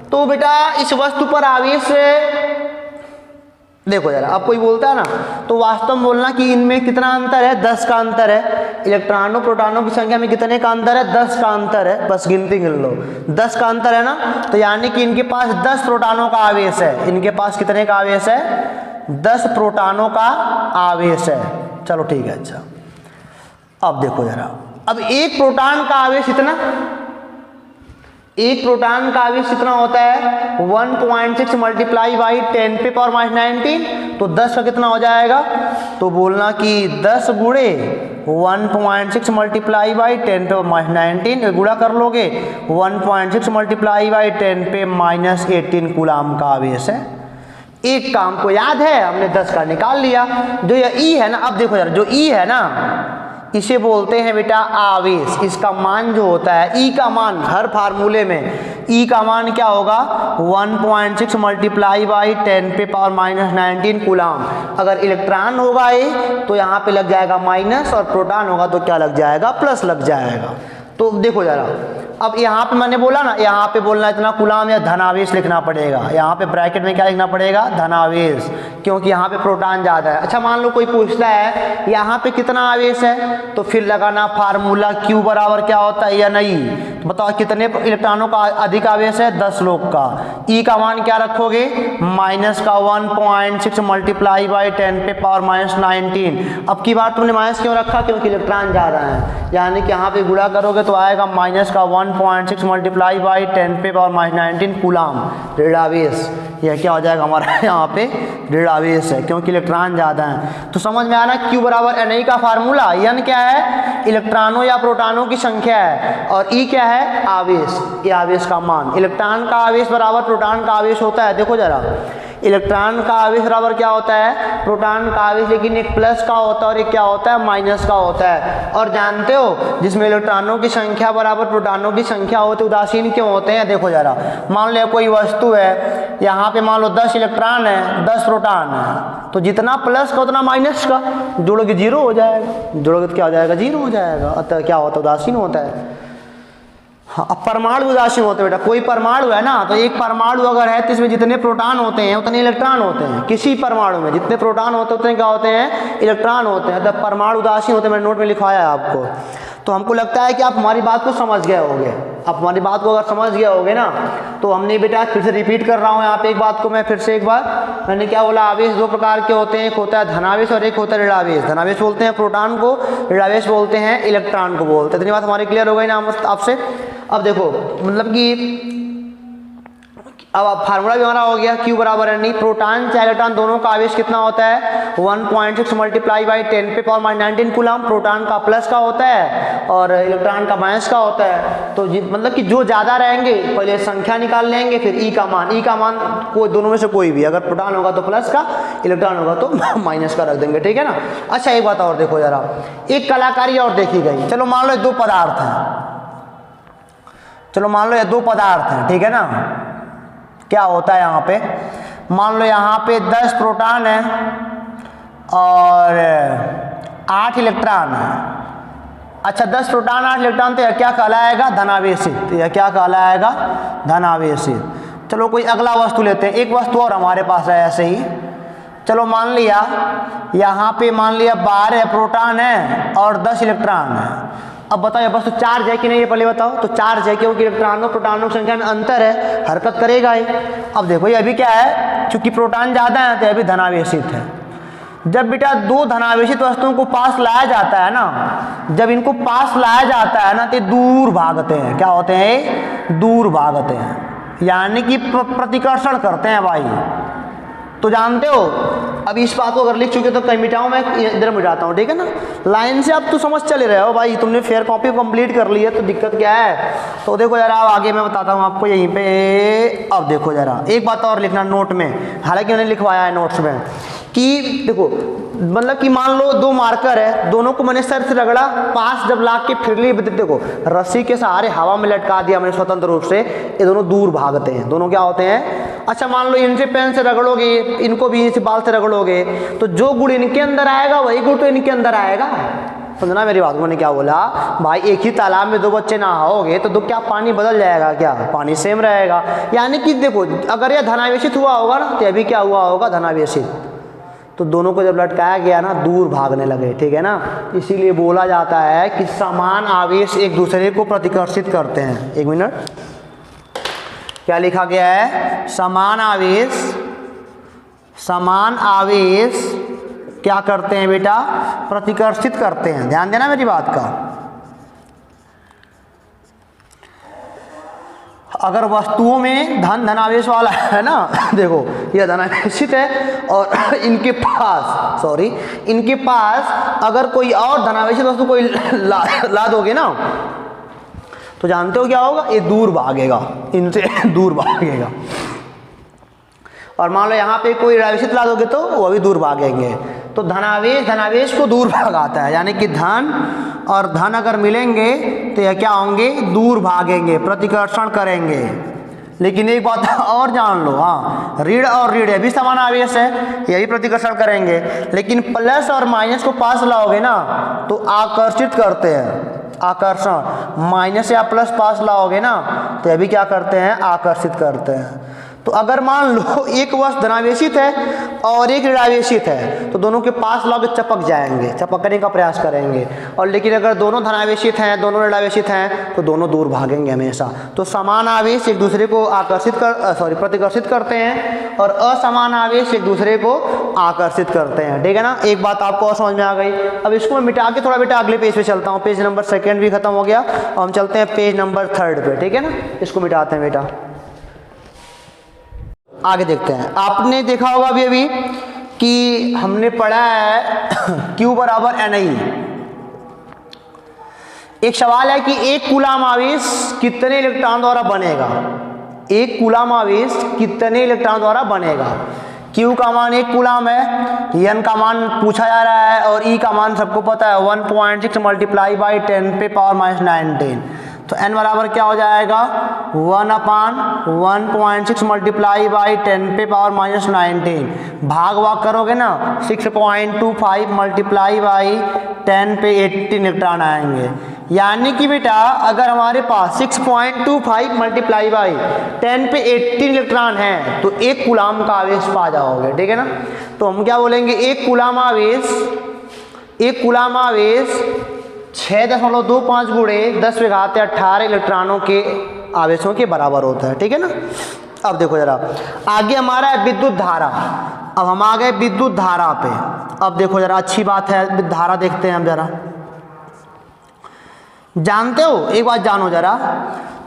तो बेटा इस वस्तु पर आवेश देखो जरा, अब कोई बोलता है ना तो वास्तव में बोलना कि इनमें कितना अंतर है, 10 का अंतर है। इलेक्ट्रॉनों प्रोटॉनों की संख्या में कितने का अंतर है, 10 का अंतर है। बस गिनती गिन लो, 10 का अंतर है ना, तो यानी कि इनके पास 10 प्रोटॉनों का आवेश है। इनके पास कितने का आवेश है, 10 प्रोटॉनों का आवेश है। चलो ठीक है। अच्छा अब देखो जरा, अब एक प्रोटॉन का आवेश इतना, एक प्रोटॉन का आवेश कितना होता है 1.6 मल्टीप्लाई बाई 10 पे पावर माइनस 19, तो 10 का कितना हो जाएगा, तो बोलना कि 10 गुणे 1.6 मल्टीप्लाई बाई 10 पे माइनस 19, गुणा कर लोगे 1.6 मल्टीप्लाई बाई 10 पे माइनस 18 कूलाम का आवेश है। एक काम को याद है, हमने 10 का निकाल लिया। जो ये ई है ना, अब देखो यार, जो ई है ना इसे बोलते हैं बेटा आवेश। इसका मान जो होता है, ई का मान हर फार्मूले में ई का मान क्या होगा 1.6 मल्टीप्लाई बाई 10 पे पावर माइनस 19 कूलाम। अगर इलेक्ट्रॉन होगा ये तो यहाँ पे लग जाएगा माइनस, और प्रोटॉन होगा तो क्या लग जाएगा, प्लस लग जाएगा। तो देखो जरा, अब यहाँ पे मैंने बोला ना, यहाँ पे बोलना इतना कूलाम या धनावेश लिखना पड़ेगा। यहाँ पे ब्रैकेट में क्या लिखना पड़ेगा, धनावेश, क्योंकि यहाँ पे प्रोटॉन ज़्यादा है। अच्छा मान लो कोई पूछता है यहाँ पे कितना आवेश है, तो फिर लगाना फार्मूला Q बराबर क्या होता है या नहीं, तो बताओ कितने इलेक्ट्रॉनों का अधिक आवेश है, 10 लोग का। ई का मान क्या रखोगे, माइनस का 1.6 मल्टीप्लाई बाई 10 पे पावर माइनस 19। अब की बार तुमने माइनस क्यों रखा, क्योंकि इलेक्ट्रॉन ज़्यादा है, यानी कि यहाँ पे गुणा करोगे तो आएगा माइनस का 1.6 मल्टीप्लाई बाई 10 पे पावर माइनस 19 कूलाम ऋणावेश। यह क्या हो जाएगा हमारा यहाँ पे ऋणावेश है, क्योंकि इलेक्ट्रॉन ज़्यादा है। तो समझ में आना Q बराबर Ni का फार्मूला, N क्या है इलेक्ट्रॉनों या प्रोटॉनों की संख्या है, और E क्या है आवेश, ये आवेश का मान। इलेक्ट्रॉन का आवेश बराबर प्रोटॉन का आवेश होता है। देखो जरा, इलेक्ट्रॉन का आवेश बराबर क्या होता है, प्रोटॉन का आवेश, लेकिन एक प्लस का होता है और एक क्या होता है, माइनस का होता है। और जानते हो जिसमें इलेक्ट्रॉनों की संख्या बराबर प्रोटॉनों की संख्या होती है, उदासीन क्यों होते हैं। देखो जरा, मान लो कोई वस्तु है, यहाँ पे मान लो 10 इलेक्ट्रॉन है, 10 प्रोटॉन है, तो जितना प्लस का उतना माइनस का, जोड़ोगे 0 हो जाएगा, जोड़ोगे तो क्या हो जाएगा, 0 हो जाएगा। अतः क्या होता है, उदासीन होता है। हाँ, अब परमाणु उदासीन होते हैं बेटा। कोई परमाणु है ना, तो एक परमाणु अगर है तो इसमें जितने प्रोटॉन होते हैं उतने इलेक्ट्रॉन होते हैं। किसी परमाणु में जितने प्रोटॉन होते हैं उतने क्या होते हैं, इलेक्ट्रॉन होते हैं। तब परमाणु उदासीन होते हैं, मैंने नोट में लिखवाया है आपको। तो हमको लगता है कि आप हमारी बात को समझ गए होंगे। आप हमारी बात को अगर समझ गए होगे ना, तो हमने बेटा फिर से रिपीट कर रहा हूँ यहाँ पे एक बात को मैं फिर से एक बार। मैंने क्या बोला, आवेश 2 प्रकार के होते हैं, एक होता है धनावेश और एक होता है ऋणावेश। धनावेश बोलते हैं प्रोटॉन को, ऋणावेश बोलते हैं इलेक्ट्रॉन को बोलते हैं। इतनी बात हमारी क्लियर हो गई ना आपसे। अब देखो मतलब कि अब फार्मूला भी हमारा हो गया, Q बराबर Ni। प्रोटॉन चाहे इलेक्ट्रॉन दोनों का आवेश कितना होता है 1.6 मल्टीप्लाई बाई 10 पे पावर माइनस 19 कूलाम। प्रोटॉन का प्लस का होता है और इलेक्ट्रॉन का माइनस का होता है। तो मतलब कि जो ज़्यादा रहेंगे पहले संख्या निकाल लेंगे, फिर ई का मान। ई का मान कोई दोनों में से कोई भी, अगर प्रोटॉन होगा तो प्लस का, इलेक्ट्रॉन होगा तो माइनस का रख देंगे। ठीक है ना। अच्छा एक बात और देखो जरा, एक कलाकारी और देखी गई। चलो मान लो 2 पदार्थ हैं, चलो मान लो ये 2 पदार्थ हैं, ठीक है ना। क्या होता है यहाँ पे, मान लो यहाँ पे 10 प्रोटॉन है और 8 इलेक्ट्रॉन है। अच्छा 10 प्रोटॉन 8 इलेक्ट्रॉन, तो यह क्या कहलाएगा, धनावेशित। तो यह क्या कहलाएगा, धनावेशित। चलो कोई अगला वस्तु लेते हैं, एक वस्तु और हमारे पास है ऐसे ही। चलो मान लिया यहाँ पे मान लिया 12 प्रोटॉन है और 10 इलेक्ट्रॉन है। अब बताओ ये वस्तु चार्ज है कि नहीं, ये पहले बताओ। तो चार्ज है, क्योंकि इलेक्ट्रॉनों प्रोटॉनों की संख्या में अंतर है, हरकत करेगा ही। अब देखो ये अभी क्या है, चूंकि प्रोटॉन ज़्यादा है तो अभी धनावेशित है। जब बेटा 2 धनावेशित वस्तुओं को पास लाया जाता है ना, जब इनको पास लाया जाता है ना, तो दूर भागते हैं। क्या होते हैं, दूर भागते हैं, यानी कि प्रतिकर्षण करते हैं भाई। तो जानते हो, अब इस बात को अगर लिख चुके तो कहीं मिटाऊं, मैं इधर मिटाता हूँ, ठीक है ना। लाइन से अब तो समझ चले रहे हो भाई, तुमने फेयर कॉपी कंप्लीट कर ली है तो दिक्कत क्या है। तो देखो जरा अब आगे मैं बताता हूँ आपको यहीं पे। अब देखो जरा एक बात और लिखना नोट में, हालांकि मैंने लिखवाया है नोट्स में कि देखो मतलब कि मान लो दो मार्कर है, दोनों को मैंने सर से रगड़ा, पास जब ला के फिर ली, देखो रस्सी के सहारे हवा में लटका दिया मैंने स्वतंत्र रूप से, ये दोनों दूर भागते हैं। दोनों क्या होते हैं, अच्छा मान लो इनसे पेन से रगड़ोगे, इनको भी इनसे बाल से रगड़ोगे, तो जो गुड़ इनके अंदर आएगा वही गुड़ तो इनके अंदर आएगा। समझना मेरी बात। मैंने क्या बोला भाई, एक ही तालाब में दो बच्चे नहाओगे तो क्या पानी बदल जाएगा क्या, पानी सेम रहेगा। यानी कि देखो अगर यह धनावेशित हुआ होगा ना तो अभी क्या हुआ होगा, धनावेशित। तो दोनों को जब लटकाया गया ना दूर भागने लगे, ठीक है ना। इसीलिए बोला जाता है कि समान आवेश एक दूसरे को प्रतिकर्षित करते हैं। एक मिनट, क्या लिखा गया है, समान आवेश क्या करते हैं बेटा, प्रतिकर्षित करते हैं। ध्यान देना मेरी बात का। अगर वस्तुओं में धनावेश वाला है ना, देखो यह धनावेशित है और इनके पास अगर कोई और धनावेशित वस्तु कोई ला दोगे ना तो जानते हो क्या होगा, ये दूर भागेगा, इनसे दूर भागेगा। और मान लो यहाँ पे कोई ऋणावेशित ला दोगे तो वो भी दूर भागेंगे। तो धनावेश को दूर भागाता है, यानी कि धन और धन अगर मिलेंगे तो यह क्या होंगे, दूर भागेंगे, प्रतिकर्षण करेंगे। लेकिन एक बात और जान लो, हाँ ऋण और ऋण ये भी समान आवेश है, यही प्रतिकर्षण करेंगे। लेकिन प्लस और माइनस को पास लाओगे ना तो आकर्षित करते हैं, आकर्षण। माइनस या प्लस पास लाओगे ना तो ये भी क्या करते हैं, आकर्षित करते हैं। तो अगर मान लो एक वस्तु धनावेशित है और एक ऋणावेशित है तो दोनों के पास लाओगे चपक जाएंगे, चपकने का प्रयास करेंगे। और लेकिन अगर दोनों धनावेशित हैं, दोनों ऋणावेशित हैं तो दोनों दूर भागेंगे हमेशा। तो समान आवेश एक दूसरे को प्रतिकर्षित करते हैं और असमान आवेश एक दूसरे को आकर्षित करते हैं, ठीक है ना। एक बात आपको और समझ में आ गई। अब इसको मैं मिटा के थोड़ा बेटा अगले पेज पे चलता हूँ। पेज नंबर 2 भी खत्म हो गया और हम चलते हैं पेज नंबर 3 पे, ठीक है ना। इसको मिटाते हैं बेटा, आगे देखते हैं। आपने देखा होगा अभी कि हमने पढ़ा है Q बराबर NI। एक सवाल है कि एक कूलाम आवेश कितने इलेक्ट्रॉन द्वारा बनेगा, एक कूलाम आवेश कितने इलेक्ट्रॉन द्वारा बनेगा। Q का मान 1 कूलाम है, N का मान पूछा जा रहा है और E का मान सबको पता है 1.6 मल्टीप्लाई बाई 10⁻⁹। तो n बराबर क्या हो जाएगा, 1/1.6 मल्टीप्लाई बाई 10⁻⁹। भाग करोगे ना 6.25 मल्टीप्लाई बाई 10⁻18 इलेक्ट्रॉन आएंगे। यानी कि बेटा अगर हमारे पास 6.25 मल्टीप्लाई बाई 10⁻18 इलेक्ट्रॉन है तो एक कूलाम का आवेश पा जाओगे, ठीक है ना। तो हम क्या बोलेंगे, एक कूलाम आवेश 6.25 गुणे 10⁻18 इलेक्ट्रॉनों के आवेशों के बराबर होता है, ठीक है ना। अब देखो जरा आगे हमारा है विद्युत धारा। अब हम आ गए विद्युत धारा पे। अब देखो जरा अच्छी बात है, धारा देखते हैं हम जरा। जानते हो एक बात जानो जरा,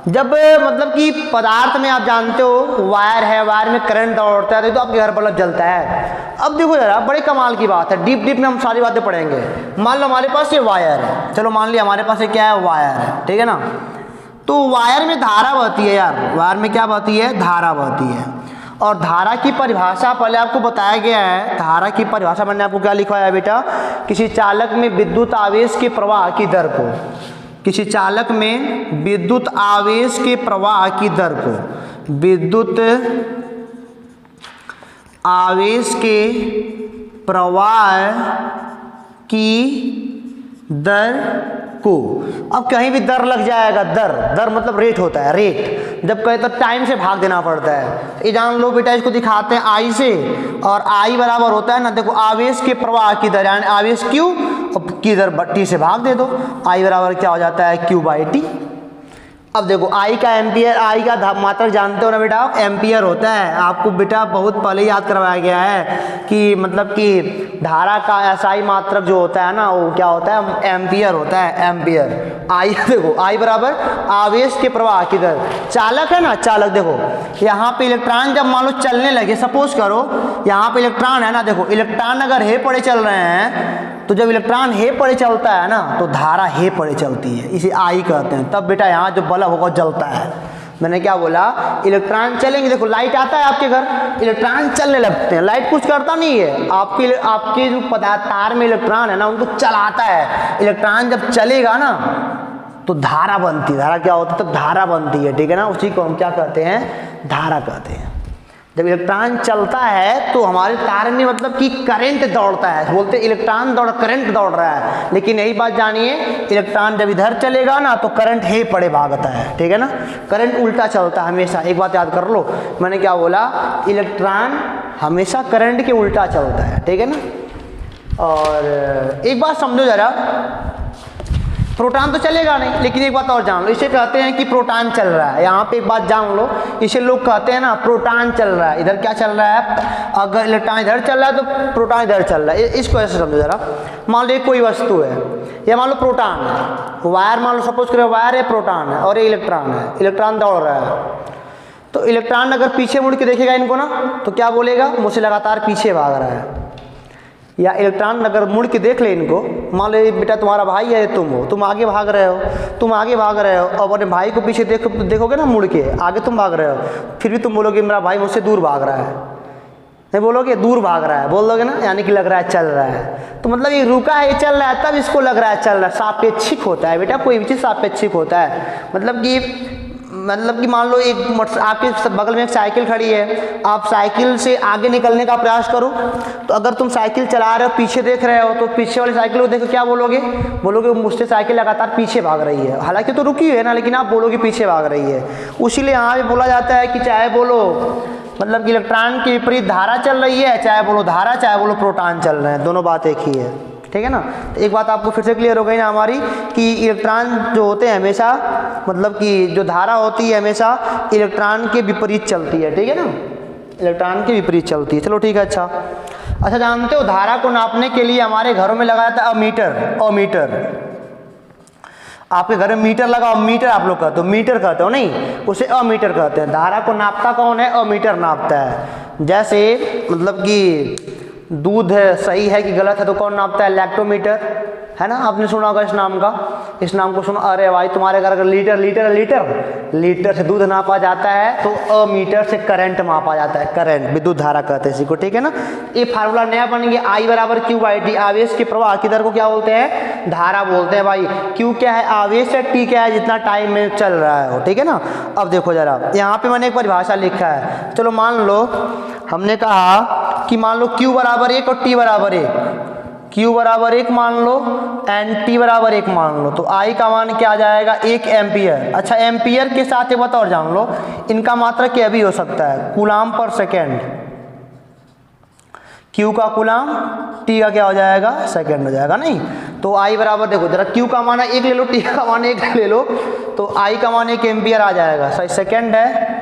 जब मतलब कि पदार्थ में आप जानते हो वायर है, वायर में करंट दौड़ता है तो आपके घर बल्ब जलता है। अब देखो जरा बड़े कमाल की बात है, डीप में हम सारी बातें पढ़ेंगे। मान लो हमारे पास ये वायर है, चलो मान लिया हमारे पास ये क्या है, वायर है, ठीक है ना। तो वायर में धारा बहती है यार, वायर में क्या बहती है, धारा बहती है। और धारा की परिभाषा पहले आपको बताया गया है। धारा की परिभाषा मैंने आपको क्या लिखवाया है बेटा, किसी चालक में विद्युत आवेश के प्रवाह की दर को, किसी चालक में विद्युत आवेश के प्रवाह की दर को, विद्युत आवेश के प्रवाह की दर को। अब कहीं भी दर लग जाएगा, दर मतलब रेट होता है, रेट जब कहे तो टाइम से भाग देना पड़ता है। ये जान लो बेटा, इसको दिखाते हैं आई से, और आई बराबर होता है ना, देखो आवेश के प्रवाह की दर, यानी आवेश क्यू की दर टी से भाग दे दो, आई बराबर क्या हो जाता है, Q/T। अब देखो आई का एम्पियर, आई का मात्रक जानते हो ना बेटा आप, एम्पियर होता है। आपको बेटा बहुत पहले याद करवाया गया है कि मतलब कि धारा का एसआई मात्रक जो होता है ना वो क्या होता है, एम्पियर होता है, एम्पियर। आई देखो आई बराबर आवेश के प्रवाह की दर। चालक है ना, चालक देखो यहाँ पे इलेक्ट्रॉन जब मान लो चलने लगे, सपोज करो यहाँ पे इलेक्ट्रॉन है ना, देखो इलेक्ट्रॉन अगर हे पड़े चल रहे हैं तो जब इलेक्ट्रॉन हे पड़े चलता है ना तो धारा हे पड़े चलती है, इसे आई कहते हैं। तब बेटा यहाँ जो बल्ब होगा जलता है। मैंने क्या बोला, इलेक्ट्रॉन चलेंगे, देखो लाइट आता है आपके घर, इलेक्ट्रॉन चलने लगते हैं, लाइट कुछ करता नहीं है, आपके जो पदार्थ तार में इलेक्ट्रॉन है ना उनको चलाता है। इलेक्ट्रॉन जब चलेगा ना तो धारा बनती है। धारा क्या होता है, तो धारा बनती है, ठीक है ना, उसी को हम क्या कहते हैं, धारा कहते हैं। जब इलेक्ट्रॉन चलता है तो हमारे तार में मतलब कि करंट दौड़ता है, बोलते इलेक्ट्रॉन दौड़, करंट दौड़ रहा है। लेकिन यही बात जानिए, इलेक्ट्रॉन जब इधर चलेगा ना तो करंट हे पड़े भागता है, ठीक है ना, करंट उल्टा चलता है हमेशा। एक बात याद कर लो, मैंने क्या बोला, इलेक्ट्रॉन हमेशा करंट के उल्टा चलता है, ठीक है ना। और एक बात समझो जरा, प्रोटॉन तो चलेगा नहीं, लेकिन एक बात और जान लो, इसे कहते हैं कि प्रोटॉन चल रहा है। यहाँ पे एक बात जान लो, इसे लोग कहते हैं ना प्रोटॉन चल रहा है, इधर क्या चल रहा है, अगर इलेक्ट्रॉन इधर चल रहा है तो प्रोटॉन इधर चल रहा है। इसको ऐसे समझो जरा, मान लो एक कोई वस्तु है, या मान लो प्रोटॉन है, वायर मान लो सपोज करो वायर है, प्रोटॉन है और ये इलेक्ट्रॉन है, इलेक्ट्रॉन दौड़ रहा है। तो इलेक्ट्रॉन अगर पीछे मुड़ के देखेगा इनको ना तो क्या बोलेगा, मुझसे लगातार पीछे भाग रहा है। या इलेक्ट्रॉन अगर मुड़ के देख ले इनको, मान लो बेटा तुम्हारा भाई है, तुम हो, तुम आगे भाग रहे हो, तुम आगे भाग रहे हो, और अपने भाई को पीछे देखोगे ना मुड़ के, आगे तुम भाग रहे हो, फिर भी तुम बोलोगे मेरा भाई मुझसे दूर भाग रहा है, नहीं बोलोगे दूर भाग रहा है, बोल दोगे ना, यानी कि लग रहा है चल रहा है। तो मतलब ये रुका है, ये चल रहा है, तब इसको लग रहा है चल रहा है। सापेक्षिक होता है बेटा, कोई भी चीज़ सापेक्षिक होता है। मतलब कि मान लो एक आपके बगल में एक साइकिल खड़ी है, आप साइकिल से आगे निकलने का प्रयास करो, तो अगर तुम साइकिल चला रहे हो, पीछे देख रहे हो, तो पीछे वाली साइकिल को देखो क्या बोलोगे, बोलोगे मुझसे साइकिल लगातार पीछे भाग रही है। हालांकि तो रुकी हुई है ना, लेकिन आप बोलोगे पीछे भाग रही है। उसीलिए यहाँ पे बोला जाता है कि चाहे बोलो मतलब कि इलेक्ट्रॉन के विपरीत धारा चल रही है, चाहे बोलो धारा, चाहे बोलो प्रोटॉन चल रहे हैं, दोनों बात एक ही है, ठीक है ना। तो एक बात आपको फिर से क्लियर हो गई ना हमारी, कि इलेक्ट्रॉन जो होते हैं हमेशा, मतलब कि जो धारा होती है हमेशा इलेक्ट्रॉन के विपरीत चलती है, ठीक है ना, इलेक्ट्रॉन के विपरीत चलती है। चलो ठीक है। अच्छा जानते हो धारा को नापने के लिए हमारे घरों में लगाया था अमीटर। अमीटर आपके घर में मीटर लगा, मीटर आप लोग कहते हो, मीटर कहते हो नहीं, उसे अमीटर कहते हैं। धारा को नापता कौन है, अमीटर नापता है। जैसे मतलब कि दूध सही है कि गलत है तो कौन नापता है, लैक्टोमीटर, है ना, आपने सुना होगा इस नाम का, इस नाम को सुना। अरे भाई तुम्हारे घर अगर लीटर से दूध नापा जाता है तो अमीटर से करंट मापा जाता है, करंट, विद्युत धारा कहते हैं इसी को, ठीक है ना। ये फार्मूला नया बन गया, आई बराबर क्यू बाई टी। आवेश के प्रवाह की दर को क्या बोलते हैं, धारा बोलते हैं भाई। क्यू क्या है, आवेश है, टी क्या है, जितना टाइम में चल रहा है वो, ठीक है ना। अब देखो जरा, यहाँ पे मैंने एक परिभाषा लिखा है। चलो मान लो हमने कहा कि मान लो क्यू बराबर 1 और टी बराबर 1, Q बराबर 1 मान लो एंड T बराबर 1 मान लो, तो I का मान क्या आ जाएगा, 1 एम्पियर। अच्छा एम्पियर के साथ एक बात और जान लो, इनका मात्रक क्या भी हो सकता है, कूलाम पर सेकेंड। Q का कूलाम, T का क्या हो जाएगा, सेकेंड हो जाएगा। नहीं तो I बराबर देखो जरा, Q का मान 1 ले लो, T का मान 1 ले लो, तो I का मान 1 एम्पियर आ जाएगा। सही, सेकेंड है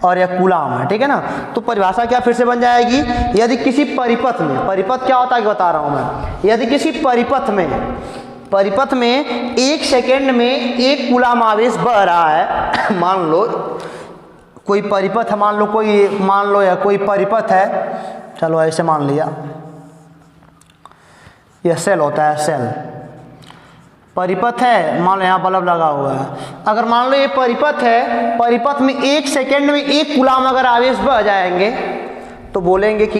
और यह कूलाम है, ठीक है ना। तो परिभाषा क्या फिर से बन जाएगी, यदि किसी परिपथ में, परिपथ क्या होता है बता रहा हूं मैं, यदि किसी परिपथ में 1 सेकेंड में 1 कूलाम आवेश बह रहा है मान लो कोई परिपथ है, मान लो या कोई परिपथ है, चलो ऐसे मान लिया, यह सेल होता है, सेल परिपथ है, मान लो यहाँ बल्ब लगा हुआ है। अगर मान लो ये परिपथ है, परिपथ में 1 सेकेंड में 1 कूलाम अगर आवेश बह जाएंगे तो बोलेंगे कि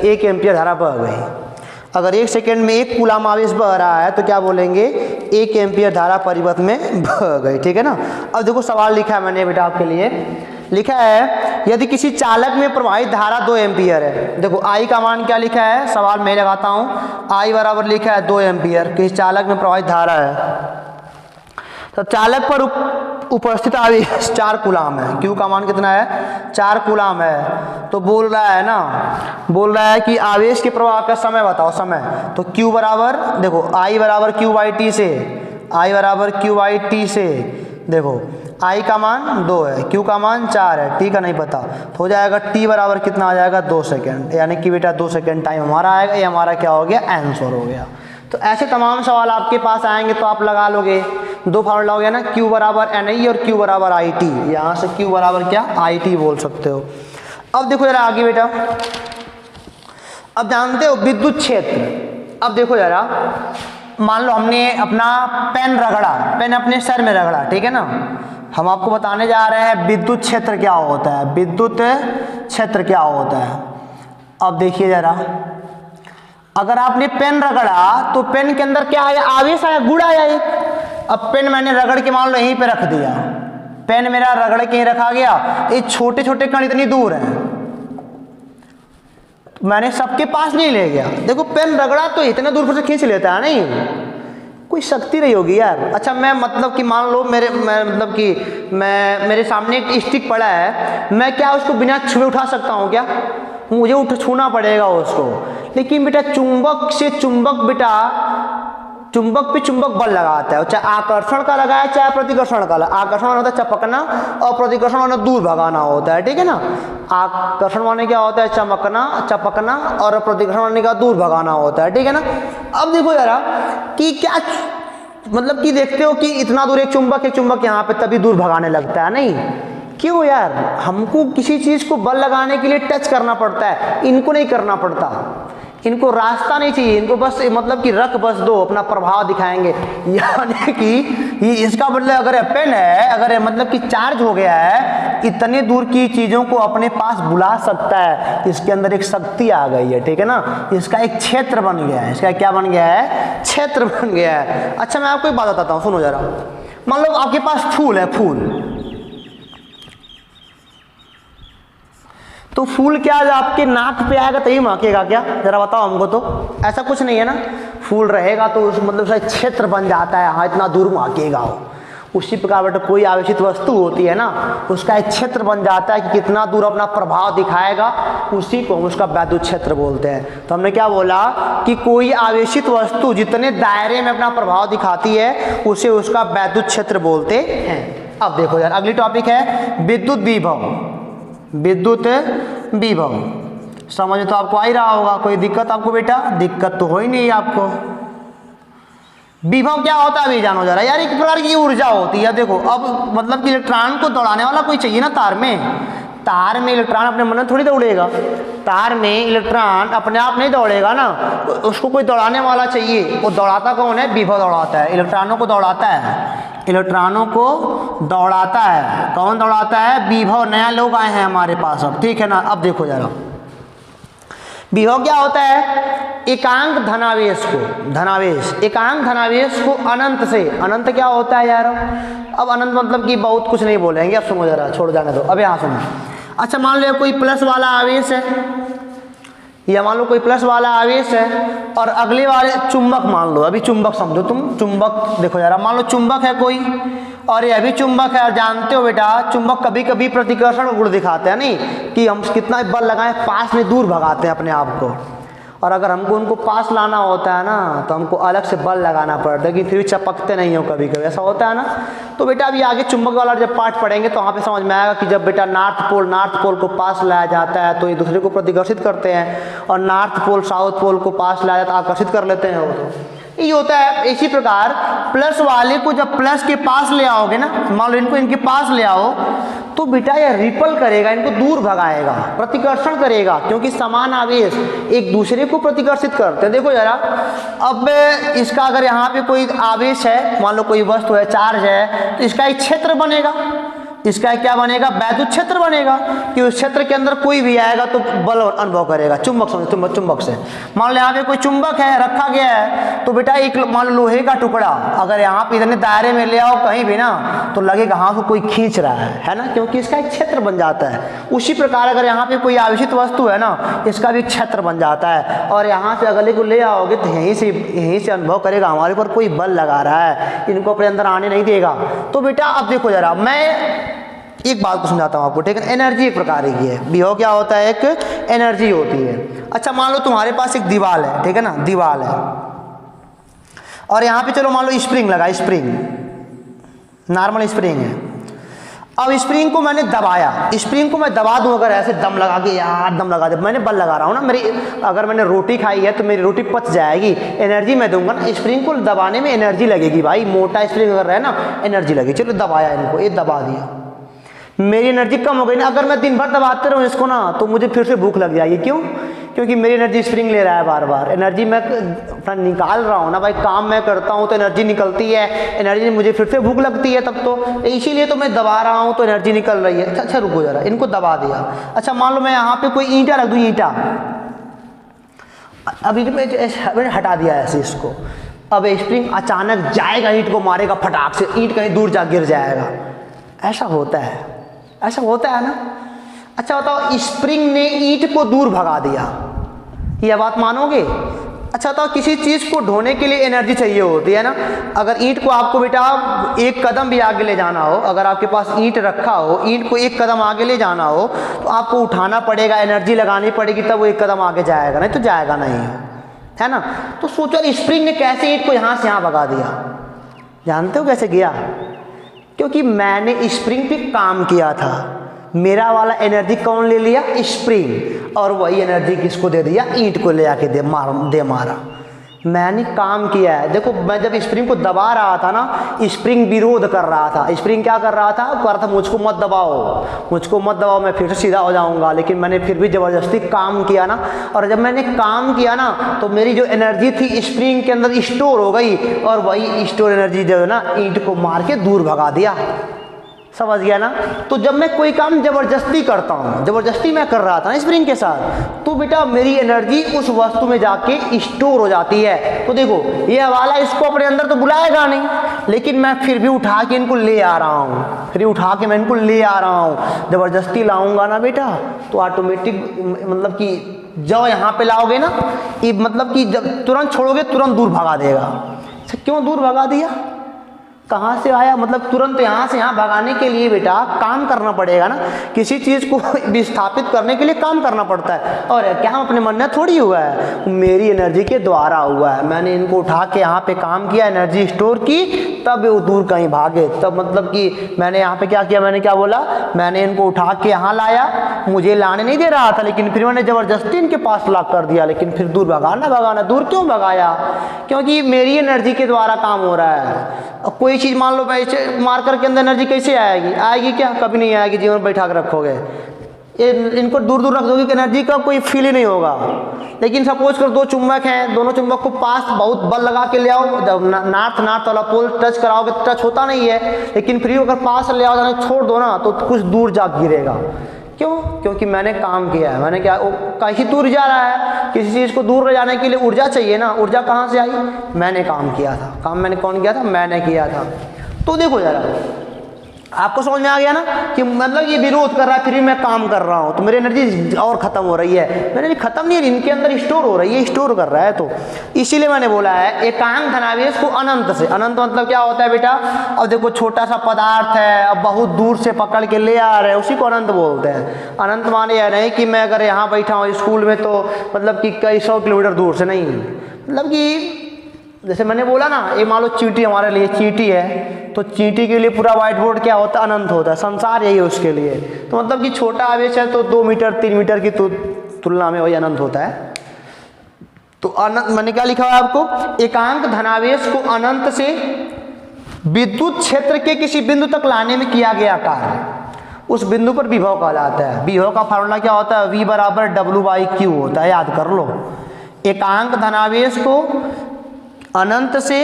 1 एम्पियर धारा बह गई। अगर 1 सेकेंड में 1 कूलाम आवेश बह रहा है तो क्या बोलेंगे, 1 एम्पियर धारा परिपथ में बह गई, ठीक है ना। अब देखो सवाल लिखा है मैंने बेटा आपके लिए, लिखा है यदि किसी चालक में प्रवाहित धारा 2 एम्पियर है। देखो आई का मान क्या लिखा है, सवाल मैं लगाता हूँ, आई बराबर लिखा है 2 एम्पियर, किसी चालक में प्रवाहित धारा है। तो चालक पर उपस्थित आवेश 4 कूलाम है, क्यू का मान कितना है, 4 कूलाम है। तो बोल रहा है ना, बोल रहा है कि आवेश के प्रवाह का समय बताओ, समय। तो क्यू बराबर देखो, आई बराबर क्यू बाई टी से, आई बराबर क्यू बाई टी से देखो I का मान 2 है, Q का मान 4 है, T का नहीं पता, तो हो जाएगा T बराबर कितना आ जाएगा 2 सेकेंड, यानी कि बेटा 2 सेकेंड टाइम हमारा आएगा, ये हमारा क्या हो गया आंसर हो गया। तो ऐसे तमाम सवाल आपके पास आएंगे तो आप लगा लोगे, 2 फार्मूला हो गया ना, Q बराबर NI और Q बराबर IT, यहाँ से Q बराबर क्या IT बोल सकते हो। अब देखो जरा आगे बेटा, अब जानते हो विद्युत क्षेत्र। अब देखो जरा, मान लो हमने अपना पेन रगड़ा, पेन अपने सर में रगड़ा, ठीक है ना, हम आपको बताने जा रहे हैं विद्युत क्षेत्र क्या होता है, विद्युत क्षेत्र क्या होता है। अब देखिए जरा, अगर आपने पेन रगड़ा तो पेन के अंदर क्या आया, आवेश आया, गुण आया एक। अब पेन मैंने रगड़ के मान लो यहीं पे रख दिया, पेन मेरा रगड़ के यहीं रखा गया, ये छोटे छोटे कण इतनी दूर है, मैंने सबके पास नहीं ले गया। देखो पेन रगड़ा तो इतने दूर पर से खींच लेता है, नहीं कोई शक्ति रही होगी यार। अच्छा मैं मतलब कि मान लो मेरे सामने एक स्टिक पड़ा है, मैं क्या उसको बिना छुए उठा सकता हूँ क्या, मुझे छूना पड़ेगा उसको। लेकिन बेटा चुंबक से चुंबक, बेटा चुंबक पे चुंबक बल लगाता है, चाहे आकर्षण का लगाया चाहे प्रतिकर्षण का। आकर्षण होता है चपकना और प्रतिकर्षण होना दूर भगाना होता है, ठीक है ना। आकर्षण माने क्या होता है, चपकना और प्रतिकर्षण माने का दूर भगाना होता है, ठीक है ना। अब देखो जरा कि क्या मतलब कि देखते हो कि इतना दूर एक चुंबक यहाँ पे तभी दूर भगाने लगता है, नहीं क्यों यार, हमको किसी चीज को बल लगाने के लिए टच करना पड़ता है, इनको नहीं करना पड़ता, इनको रास्ता नहीं चाहिए, इनको बस मतलब कि रख बस दो, अपना प्रभाव दिखाएंगे। यानी कि इसका मतलब अगर पेन है, अगर मतलब कि चार्ज हो गया है, इतने दूर की चीजों को अपने पास बुला सकता है, इसके अंदर एक शक्ति आ गई है, ठीक है ना, इसका एक क्षेत्र बन गया है, इसका क्या बन गया है, क्षेत्र बन गया है। अच्छा मैं आपको एक बात बताता हूँ, सुनो जरा, मान लो आपके पास फूल है, फूल, तो फूल क्या आपके नाक पे आएगा तभी महकेगा क्या, जरा बताओ हमको। तो ऐसा कुछ नहीं है ना, फूल रहेगा तो उस मतलब उसका क्षेत्र बन जाता है, हाँ इतना दूर महकेगा वो। उसी प्रकार बेटा कोई आवेशित वस्तु होती है ना, उसका एक क्षेत्र बन जाता है कि कितना दूर अपना प्रभाव दिखाएगा, उसी को हम उसका वैद्युत क्षेत्र बोलते हैं। तो हमने क्या बोला कि कोई आवेशित वस्तु जितने दायरे में अपना प्रभाव दिखाती है उसे उसका वैद्युत क्षेत्र बोलते हैं। अब देखो यार अगली टॉपिक है विद्युत विभव। विद्युत विभव समझ तो आपको आ ही रहा होगा, कोई दिक्कत आपको बेटा, दिक्कत तो हो ही नहीं आपको। विभव क्या होता है अभी जानो जरा यार, एक प्रकार की ऊर्जा होती है। देखो अब मतलब कि इलेक्ट्रॉन को दौड़ाने वाला कोई चाहिए ना, तार में इलेक्ट्रॉन अपने मन में थोड़ी दौड़ेगा, तार में इलेक्ट्रॉन अपने आप नहीं दौड़ेगा ना, उसको कोई दौड़ाने वाला चाहिए। वो दौड़ाता कौन है, विभव दौड़ाता है, इलेक्ट्रॉनों को दौड़ाता है, इलेक्ट्रॉनों को दौड़ाता है। कौन दौड़ाता है, विभव। नया लोग आए हैं हमारे पास अब, ठीक है ना। अब देखो जरा विभव क्या होता है, एकांक धनावेश को, एकांक धनावेश को अनंत से, अनंत क्या होता है यार, अब अनंत मतलब कि बहुत कुछ नहीं बोलेंगे, अब सुनो जरा, छोड़ जाने दो, अब यहाँ सुनो। अच्छा मान लो कोई प्लस वाला आवेश है, या मान लो कोई प्लस वाला आवेश है और अगले वाले चुंबक, मान लो अभी चुंबक समझो तुम, चुंबक देखो जरा, मान लो चुंबक है कोई और यह भी चुंबक है, और जानते हो बेटा चुंबक कभी कभी प्रतिकर्षण गुण दिखाते हैं, नहीं कि हम कितना बल लगाएं पास में दूर भगाते हैं अपने आप को, और अगर हमको उनको पास लाना होता है ना तो हमको अलग से बल लगाना पड़ता है, लेकिन फिर भी चपकते नहीं हो, कभी कभी ऐसा होता है ना। तो बेटा अभी आगे चुंबक वाला जब पार्ट पढ़ेंगे तो वहाँ पे समझ में आएगा कि जब बेटा नॉर्थ पोल को पास लाया जाता है तो ये दूसरे को प्रतिकर्षित करते हैं, और नॉर्थ पोल साउथ पोल को पास लाया जाता है आकर्षित कर लेते हैं, वो तो ये होता है। इसी प्रकार प्लस वाले को जब प्लस के पास ले आओगे ना, मान लो इनको इनके पास ले आओ, तो बेटा यह रिपल करेगा, इनको दूर भगाएगा, प्रतिकर्षण करेगा, क्योंकि समान आवेश एक दूसरे को प्रतिकर्षित करते हैं। देखो जरा अब इसका अगर यहाँ पे कोई आवेश है, मान लो कोई वस्तु है, चार्ज है, तो इसका एक क्षेत्र बनेगा, इसका क्या बनेगा, वैद्युत क्षेत्र बनेगा, कि उस क्षेत्र के अंदर कोई भी आएगा तो बल अनुभव करेगा। चुंबक समझो, चुंबक से मान लो यहाँ पे कोई चुंबक है रखा गया है, तो बेटा एक मान लो लोहे का टुकड़ा अगर यहाँ पे इतने दायरे में ले आओ कहीं भी ना, तो लगेगा हाँ को कोई खींच रहा है ना, क्योंकि इसका एक क्षेत्र बन जाता है। उसी प्रकार अगर यहाँ पे कोई आवेशित वस्तु है ना, इसका भी क्षेत्र बन जाता है, और यहाँ से अगले को ले आओगे तो यहीं से अनुभव करेगा हमारे ऊपर कोई बल लगा रहा है, इनको अपने अंदर आने नहीं देगा। तो बेटा अब देखो जरा, मैं एक बात को समझाता हूँ आपको, ठीक है। एनर्जी एक प्रकार की है, विभव क्या होता है, एक एनर्जी होती है। अच्छा मान लो तुम्हारे पास एक दीवार है, ठीक है ना, दीवार है, और यहाँ पे चलो मान लो स्प्रिंग लगा, स्प्रिंग नॉर्मल स्प्रिंग है। अब स्प्रिंग को मैंने दबाया, स्प्रिंग को मैं दबा दूं अगर ऐसे दम लगा के, यार दम लगा दे, मैंने बल लगा रहा हूँ ना, मेरी अगर मैंने रोटी खाई है तो मेरी रोटी पच जाएगी, एनर्जी मैं दूंगा ना। स्प्रिंग को दबाने में एनर्जी लगेगी भाई, मोटा स्प्रिंग अगर रहे ना एनर्जी लगेगी। चलो दबाया इनको, ये दबा दिया, मेरी एनर्जी कम हो गई ना। अगर मैं दिन भर दबाते रहूँ इसको ना तो मुझे फिर से भूख लग जाएगी। क्यों? क्योंकि मेरी एनर्जी स्प्रिंग ले रहा है बार बार, एनर्जी मैं अपना निकाल रहा हूँ ना भाई, काम मैं करता हूँ तो एनर्जी निकलती है, एनर्जी मुझे फिर से भूख लगती है तब तो, इसीलिए तो मैं दबा रहा हूँ तो एनर्जी निकल रही है। अच्छा रुको जरा, इनको दबा दिया। अच्छा मान लो मैं यहाँ पे कोई ईंटा रख दूँ, ईंटा, अभी मैंने हटा दिया ऐसे इसको, अब स्प्रिंग अचानक जाएगा, ईंट को मारेगा फटाक से, ईंट कहीं दूर जा गिर जाएगा। ऐसा होता है, ऐसा होता है ना। अच्छा बताओ, स्प्रिंग ने ईंट को दूर भगा दिया, यह बात मानोगे? अच्छा बताओ, किसी चीज़ को ढोने के लिए एनर्जी चाहिए होती है ना। अगर ईंट को आपको बेटा एक कदम भी आगे ले जाना हो, अगर आपके पास ईंट रखा हो, ईंट को एक कदम आगे ले जाना हो तो आपको उठाना पड़ेगा, एनर्जी लगानी पड़ेगी, तब वो एक कदम आगे जाएगा, नहीं तो जाएगा नहीं, है ना। तो सोचो स्प्रिंग ने कैसे ईंट को यहाँ से यहाँ भगा दिया, जानते हो कैसे किया? क्योंकि मैंने स्प्रिंग पे काम किया था, मेरा वाला एनर्जी कौन ले लिया? स्प्रिंग, और वही एनर्जी किसको दे दिया? ईंट को ले आके दे मारा। मैंने काम किया है। देखो मैं जब स्प्रिंग को दबा रहा था ना, स्प्रिंग विरोध कर रहा था। स्प्रिंग क्या कर रहा था? कह रहा था मुझको मत दबाओ, मुझको मत दबाओ, मैं फिर से सीधा हो जाऊंगा। लेकिन मैंने फिर भी ज़बरदस्ती काम किया ना, और जब मैंने काम किया ना तो मेरी जो एनर्जी थी स्प्रिंग के अंदर स्टोर हो गई, और वही स्टोर एनर्जी जो है ना ईंट को मार के दूर भगा दिया। समझ गया ना। तो जब मैं कोई काम ज़बरदस्ती करता हूँ, ज़बरदस्ती मैं कर रहा था ना स्प्रिंग के साथ, तो बेटा मेरी एनर्जी उस वस्तु में जाके स्टोर हो जाती है। तो देखो ये वाला इसको अपने अंदर तो बुलाएगा नहीं, लेकिन मैं फिर भी उठा के इनको ले आ रहा हूँ, फिर उठा के मैं इनको ले आ रहा हूँ। ज़बरदस्ती लाऊंगा ना बेटा तो ऑटोमेटिक मतलब कि जब यहाँ पे लाओगे ना, ये मतलब कि जब तुरंत छोड़ोगे तुरंत दूर भगा देगा। क्यों दूर भगा दिया? कहाँ से आया? मतलब तुरंत यहाँ से यहाँ भगाने के लिए बेटा काम करना पड़ेगा ना, किसी चीज़ को विस्थापित करने के लिए काम करना पड़ता है। और क्या हम अपने मन में थोड़ी हुआ है, मेरी एनर्जी के द्वारा हुआ है। मैंने इनको उठा के यहाँ पे काम किया, एनर्जी स्टोर की, तब वो दूर कहीं भागे। तब मतलब कि मैंने यहाँ पे क्या किया, मैंने क्या बोला, मैंने इनको उठा के यहाँ लाया, मुझे लाने नहीं दे रहा था, लेकिन फिर मैंने ज़बरदस्ती इनके पास ला कर दिया। लेकिन फिर दूर भगाना, दूर क्यों भगाया? क्योंकि मेरी एनर्जी के द्वारा काम हो रहा है। कोई चीज़ मान लो भाई मार्कर के अंदर एनर्जी कैसे आएगी? आएगी क्या? कभी नहीं आएगी। जीवन बैठा के रखोगे, इनको दूर दूर रख दोगे कि एनर्जी का कोई फील ही नहीं होगा। लेकिन सपोज कर दो चुंबक हैं, दोनों चुंबक को पास बहुत बल लगा के ले आओ, जब नॉर्थ वाला पोल टच कराओगे तो टच होता नहीं है, लेकिन फिर अगर पास ले आओ, छोड़ दो ना तो कुछ दूर जा गिरेगा। क्यों? क्योंकि मैंने काम किया है। मैंने क्या, कहीं दूर जा रहा है, किसी चीज़ को दूर ले जाने के लिए ऊर्जा चाहिए ना, ऊर्जा कहाँ से आई? मैंने काम किया था। काम मैंने कौन किया था? मैंने किया था। तो देखो जरा, आपको समझ में आ गया ना कि मतलब ये विरोध कर रहा है, फिर भी मैं काम कर रहा हूँ, तो मेरी एनर्जी और ख़त्म हो रही है। मेरी एनर्जी खत्म नहीं है, इनके अंदर स्टोर हो रही है, स्टोर कर रहा है। तो इसीलिए मैंने बोला है एकांक धनावेश को अनंत से, अनंत मतलब क्या होता है बेटा? अब देखो छोटा सा पदार्थ है, अब बहुत दूर से पकड़ के ले आ रहे हैं, उसी को अनंत बोलते हैं। अनंत माने यह नहीं कि मैं अगर यहाँ बैठा हूँ स्कूल में तो मतलब कि कई 100 किलोमीटर दूर से नहीं, मतलब कि जैसे मैंने बोला ना, ये मान लो चींटी हमारे लिए चींटी है, तो चींटी के लिए पूरा व्हाइट बोर्ड क्या होता है? अनंत होता है। संसार यही है उसके लिए। तो मतलब कि छोटा आवेश है तो 2 मीटर 3 मीटर की तुलना में वही अनंत होता है। तो अनंत मैंने क्या लिखा है आपको? एकांक धनावेश को अनंत से विद्युत क्षेत्र के किसी बिंदु तक लाने में किया गया कार्य, उस बिंदु पर विभव कहलाता है। विभव का फार्मूला क्या होता है? V बराबर W/Q होता है, याद कर लो। एकांक धनावेश को अनंत से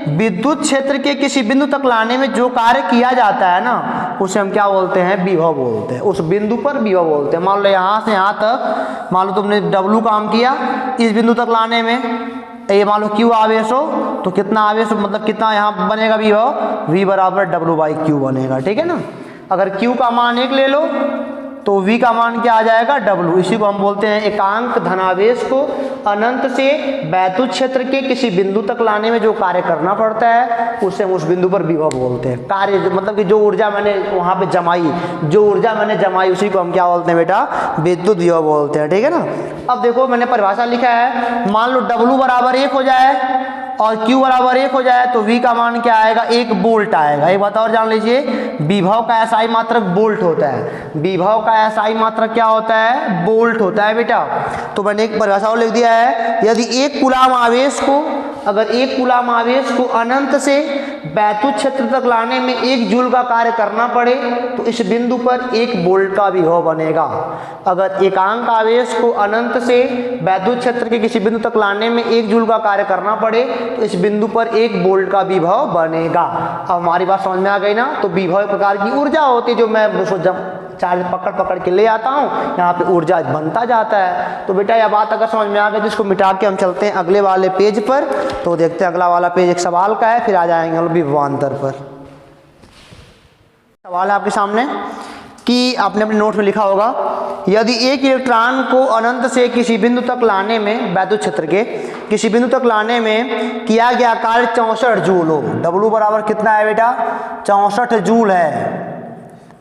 विद्युत क्षेत्र के किसी बिंदु तक लाने में जो कार्य किया जाता है ना, उसे हम क्या बोलते हैं? विभव बोलते हैं। उस बिंदु पर विभव बोलते हैं। मान लो यहाँ से यहाँ तक, मान लो तुमने W काम किया इस बिंदु तक लाने में, ये मान लो Q आवेश हो, तो कितना आवेश मतलब कितना यहाँ बनेगा विभव? V बराबर W/Q बनेगा, ठीक है ना। अगर Q का मान 1 ले लो तो V का मान क्या आ जाएगा? W। इसी को हम बोलते हैं एकांक धनावेश को अनंत से वैद्युत क्षेत्र के किसी बिंदु तक लाने में जो कार्य करना पड़ता है उसे हम उस बिंदु पर विभव बोलते हैं। कार्य मतलब कि जो ऊर्जा मैंने वहाँ पे जमाई, जो ऊर्जा मैंने जमाई उसी को हम क्या बोलते हैं बेटा, विद्युत विभव बोलते हैं। ठीक है ना। अब देखो मैंने परिभाषा लिखा है, मान लो W बराबर 1 हो जाए और Q बराबर 1 हो जाए तो V का मान क्या आएगा, 1 वोल्ट आएगा। एक बात और जान लीजिए, विभव का SI मात्रक वोल्ट होता है। विभव का SI मात्रक क्या होता है, वोल्ट होता है बेटा। तो मैंने एक परिभाषा और लिख दिया है, यदि 1 कूलाम आवेश को, अगर 1 कूलाम आवेश को अनंत से वैद्युत क्षेत्र तक लाने में 1 जूल का कार्य करना पड़े तो इस बिंदु पर 1 वोल्ट का विभव बनेगा। अगर एकांक आवेश को अनंत से वैद्युत क्षेत्र के किसी बिंदु तक लाने में 1 जूल का कार्य करना पड़े तो इस बिंदु पर 1 वोल्ट का विभव बनेगा। अब हमारी बात समझ में आ गई ना। तो विभव एक प्रकार की ऊर्जा होती है जो मैं उसको चार्ज पकड़ के ले आता हूँ, यहाँ पे ऊर्जा बनता जाता है। तो बेटा यह बात अगर समझ में आ गई तो इसको मिटा के हम चलते हैं अगले वाले पेज पर। तो देखते हैं अगला वाला पेज एक सवाल का है, फिर आ जाएंगे हम विभवांतर पर। सवाल है आपके सामने कि आपने अपने नोट में लिखा होगा, यदि एक इलेक्ट्रॉन को अनंत से किसी बिंदु तक लाने में, वैद्युत क्षेत्र के किसी बिंदु तक लाने में किया गया कार्य 64 जूल हो। W बराबर कितना है बेटा, 64 जूल है।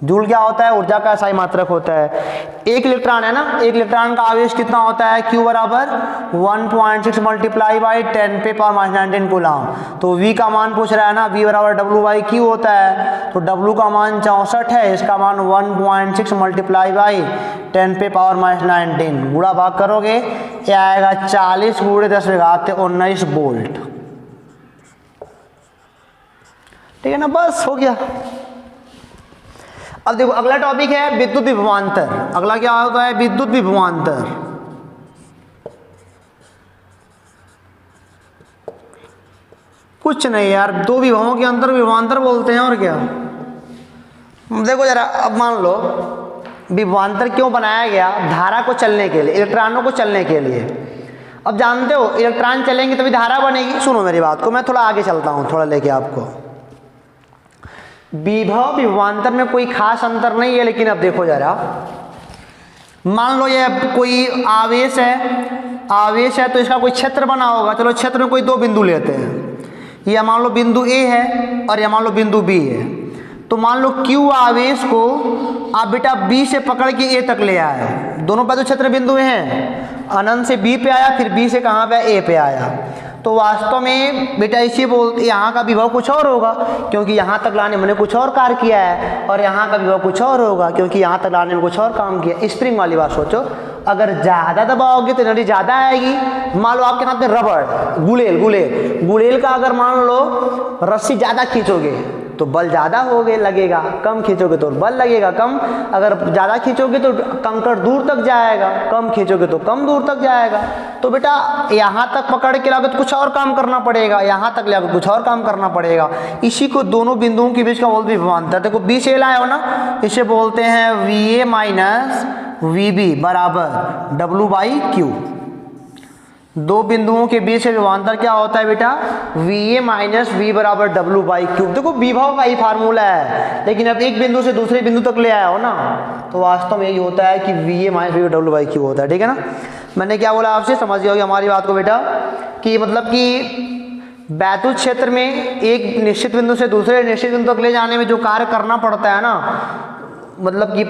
जूल क्या होता है, ऊर्जा का SI मात्रक होता है। एक इलेक्ट्रॉन है ना, एक इलेक्ट्रॉन का आवेश कितना होता है, Q बराबर 1.6 मल्टीप्लाई बाई 10⁻⁹ कूलाम। तो V का मान पूछ रहा है ना, V बराबर W/Q होता है। तो W का मान 64 है, इसका मान 1.6 मल्टीप्लाई बाई 10⁻⁹ गुणा भाग करोगे ये आएगा 40 × 10⁻19 वोल्ट। ठीक है ना, बस हो गया। अब देखो अगला टॉपिक है विद्युत विभवांतर। अगला क्या होता है, विद्युत विभवांतर। कुछ नहीं यार, दो विभवों के अंतर विभवांतर बोलते हैं, और क्या। देखो जरा, अब मान लो विभवांतर क्यों बनाया गया, धारा को चलने के लिए, इलेक्ट्रॉनों को चलने के लिए। अब जानते हो इलेक्ट्रॉन चलेंगे तभी धारा बनेगी। सुनो मेरी बात को, मैं थोड़ा आगे चलता हूँ, थोड़ा लेके आपको। विभव विभवांतर में कोई खास अंतर नहीं है, लेकिन अब देखो जरा, मान लो ये कोई आवेश है तो इसका कोई क्षेत्र बना होगा। चलो क्षेत्र में कोई 2 बिंदु लेते हैं, या मान लो बिंदु A है और या मान लो बिंदु B है। तो मान लो Q आवेश को आप बेटा B से पकड़ के A तक ले आए, दोनों वैद्युत क्षेत्र बिंदु हैं, अनंत से B पे आया, फिर B से कहाँ पे, A पे आया। तो वास्तव में बेटा इसी बोलते यहाँ का विभव कुछ और होगा, क्योंकि यहाँ तक लाने मैंने कुछ और कार्य किया है, और यहाँ का विभव कुछ और होगा क्योंकि यहाँ तक लाने में कुछ और काम किया। स्प्रिंग वाली बात सोचो, अगर ज़्यादा दबाओगे तो एनर्जी ज़्यादा आएगी। मान लो आपके हाथ में रबड़, गुलेल का अगर मान लो रस्सी ज़्यादा खींचोगे तो बल ज़्यादा लगेगा, कम खींचोगे तो बल लगेगा कम। अगर ज़्यादा खींचोगे तो कंकड़ दूर तक जाएगा, कम खींचोगे तो कम दूर तक जाएगा। तो बेटा यहाँ तक पकड़ के लाओगे तो कुछ और काम करना पड़ेगा, यहाँ तक लाओगे कुछ और काम करना पड़ेगा। इसी को दोनों बिंदुओं के बीच का बोलते हैं विभवांतर। देखो B से लाए हो ना, इसे बोलते हैं VA माइनस VB बराबर W/Q। दो बिंदुओं के बीच का विभवांतर क्या होता है बेटा, VA माइनस V बराबर W/Q। देखो विभव का ही फार्मूला है, लेकिन अब एक बिंदु से दूसरे बिंदु तक ले आया हो ना, तो वास्तव में यही होता है कि VA माइनस V W/Q होता है। ठीक है ना। मैंने क्या बोला आपसे, समझ गए होगे हमारी बात को बेटा, कि मतलब कि वैद्युत क्षेत्र में एक निश्चित बिंदु से दूसरे निश्चित बिंदु तक ले जाने में जो कार्य करना पड़ता है ना, मतलब कि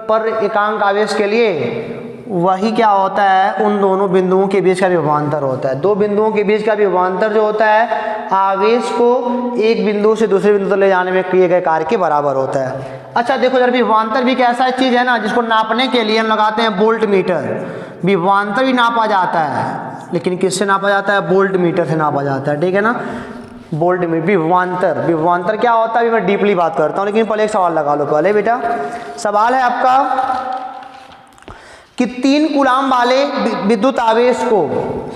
पर एकांक आवेश के लिए, वही क्या होता है, उन दोनों बिंदुओं के बीच का विभवांतर होता है। दो बिंदुओं के बीच का विभवांतर जो होता है आवेश को एक बिंदु से दूसरे बिंदु तक ले जाने में किए गए कार्य के बराबर होता है। अच्छा देखो जरा, विभवांतर भी एक ऐसा चीज है ना जिसको नापने के लिए हम लगाते हैं वोल्ट मीटर। विभवांतर भी नापा जाता है, लेकिन किससे नापा जाता है, वोल्ट मीटर से नापा जाता है। ठीक है ना, वोल्ट मीटर। विभवांतर क्या होता है अभी मैं डीपली बात करता हूँ, लेकिन पहले एक सवाल लगा लो। पहले बेटा सवाल है आपका कि 3 कूलाम वाले विद्युत आवेश को,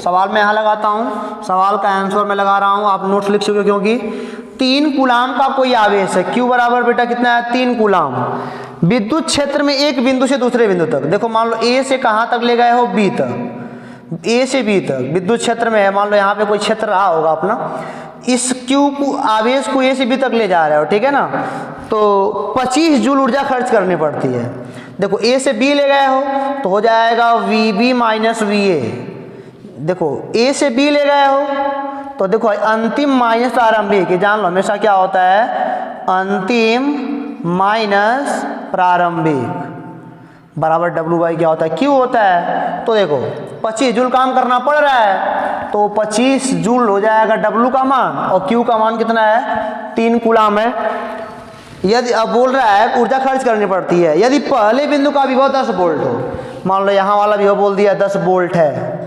सवाल मैं यहाँ लगाता हूँ, सवाल का आंसर मैं लगा रहा हूँ, आप नोट्स लिख चुके, क्योंकि 3 कूलाम का कोई आवेश है, Q बराबर बेटा कितना है, 3 कूलाम, विद्युत क्षेत्र में एक बिंदु से दूसरे बिंदु तक। देखो मान लो A से कहाँ तक ले गए हो, B तक, A से B तक विद्युत क्षेत्र में है, मान लो यहाँ पे कोई क्षेत्र रहा होगा अपना, इस Q को आवेश को A से B तक ले जा रहे हो। ठीक है ना, तो 25 जूल ऊर्जा खर्च करनी पड़ती है। देखो A से B ले गए हो तो हो जाएगा VB माइनस VA, देखो ए से बी ले गए हो तो देखो अंतिम माइनस प्रारंभिक, ये जान लो हमेशा क्या होता है, अंतिम माइनस प्रारंभिक बराबर डब्ल्यू बाई क्या होता है, क्यू होता है। तो देखो 25 जूल काम करना पड़ रहा है तो 25 जूल हो जाएगा डब्ल्यू का मान, और क्यू का मान कितना है, 3 कूलाम है। यदि अब बोल रहा है ऊर्जा खर्च करनी पड़ती है, यदि पहले बिंदु का विभव 10 वोल्ट हो, मान लो यहाँ वाला विभव बोल दिया 10 वोल्ट है,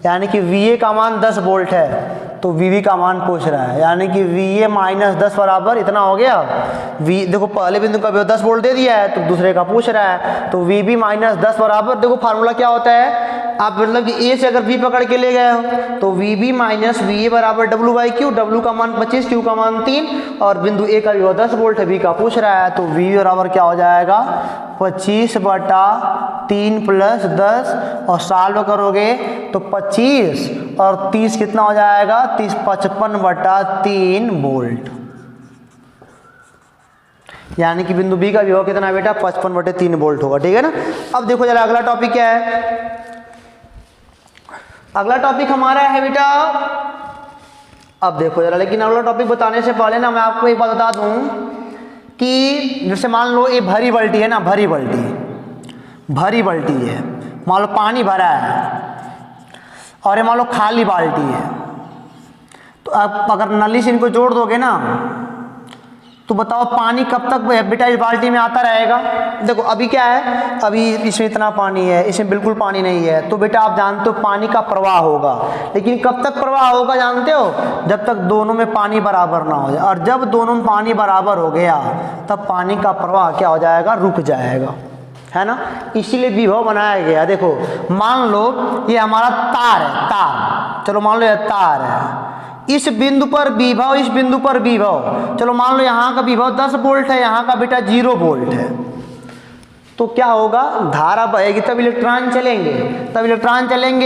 यानी कि VA का मान 10 वोल्ट है, तो VB का मान पूछ रहा है, यानी कि VA माइनस 10 बराबर इतना हो गया। देखो पहले बिंदु का विभव 10 वोल्ट दे दिया है तो दूसरे का पूछ रहा है, तो VB माइनस 10 बराबर, देखो फार्मूला क्या होता है, आप मतलब कि A से अगर B पकड़ के ले गए हो तो VB माइनस VA बराबर डब्ल्यू बाई क्यू, डब्ल्यू का मान 25, क्यू का मान 3, और बिंदु A का विभव 10 वोल्ट है, B का पूछ रहा है, तो VB बराबर क्या हो जाएगा 25/3 प्लस 10, और सॉल्व करोगे तो 25 और 30 कितना हो जाएगा, 30 55/3 वोल्ट, यानी कि बिंदु बी का विभव कितना बेटा 55/3 वोल्ट होगा। ठीक है ना। अब देखो जरा अगला टॉपिक क्या है, अगला टॉपिक हमारा है बेटा, अब देखो जरा, लेकिन अगला टॉपिक बताने से पहले ना मैं आपको एक बात बता दूं कि जैसे मान लो ये भरी बाल्टी है ना, भरी बाल्टी है, मान लो पानी भरा है, और ये मान लो खाली बाल्टी है, तो आप अगर नली से इनको जोड़ दोगे ना तो बताओ पानी कब तक बेटा इस बाल्टी में आता रहेगा। देखो अभी क्या है, अभी इसमें इतना पानी है, इसमें बिल्कुल पानी नहीं है, तो बेटा आप जानते हो पानी का प्रवाह होगा, लेकिन कब तक प्रवाह होगा जानते हो, जब तक दोनों में पानी बराबर ना हो जाए, और जब दोनों में पानी बराबर हो गया तब पानी का प्रवाह क्या हो जाएगा, रुक जाएगा, है ना। इसीलिए विभव बनाया गया। देखो मान लो ये हमारा तार है, तार, चलो मान लो ये तार है, इस बिंदु पर विभव, इस बिंदु पर विभव, चलो मान लो यहाँ का विभव 10 वोल्ट है, यहाँ का बेटा 0 वोल्ट है, तो क्या होगा, धारा बहेगी तब इलेक्ट्रॉन चलेंगे,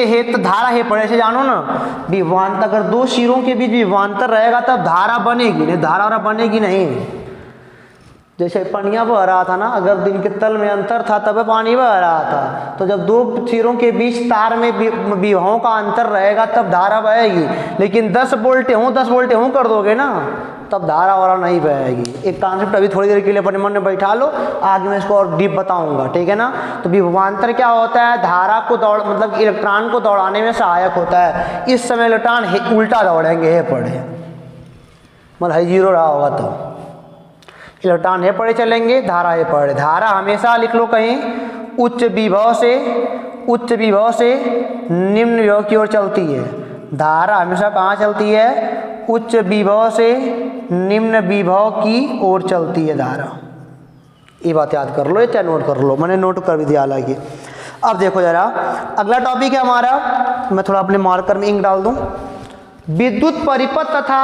हे तो धारा हे पड़े से जानो ना, विभवांतर, अगर दो सिरों के बीच विभवांतर रहेगा तब धारा बनेगी, नहीं धारा बनेगी नहीं। जैसे पनिया बह रहा था ना, अगर दिन के तल में अंतर था तब पानी बह रहा था, तो जब दो सिरों के बीच तार में विभवों का अंतर रहेगा तब धारा बहेगी, लेकिन 10 वोल्ट हूँ कर दोगे ना तब धारा वाला नहीं बहेगी। एक कॉन्सेप्ट अभी थोड़ी देर के लिए अपने मन में बैठा लो, आगे मैं इसको और डीप बताऊंगा, ठीक है ना। तो विभवांतर क्या होता है, धारा को मतलब इलेक्ट्रॉन को दौड़ाने में सहायक होता है। इस समय इलेक्ट्रॉन उल्टा दौड़ेंगे, हे पड़े मतलब है 0 रहा होगा तो इलेक्ट्रॉन हे पड़े चलेंगे, धारा हे पड़े। धारा हमेशा लिख लो कहीं उच्च विभव से निम्न विभव की ओर चलती है। धारा हमेशा कहाँ चलती है, उच्च विभव से निम्न विभव की ओर चलती है धारा। ये बात याद कर लो, ये चाहे नोट कर लो, मैंने नोट कर भी दिया हालांकि। अब देखो जरा अगला टॉपिक है हमारा, मैं थोड़ा अपने मार्कर में इंक डाल दूं, विद्युत परिपथ तथा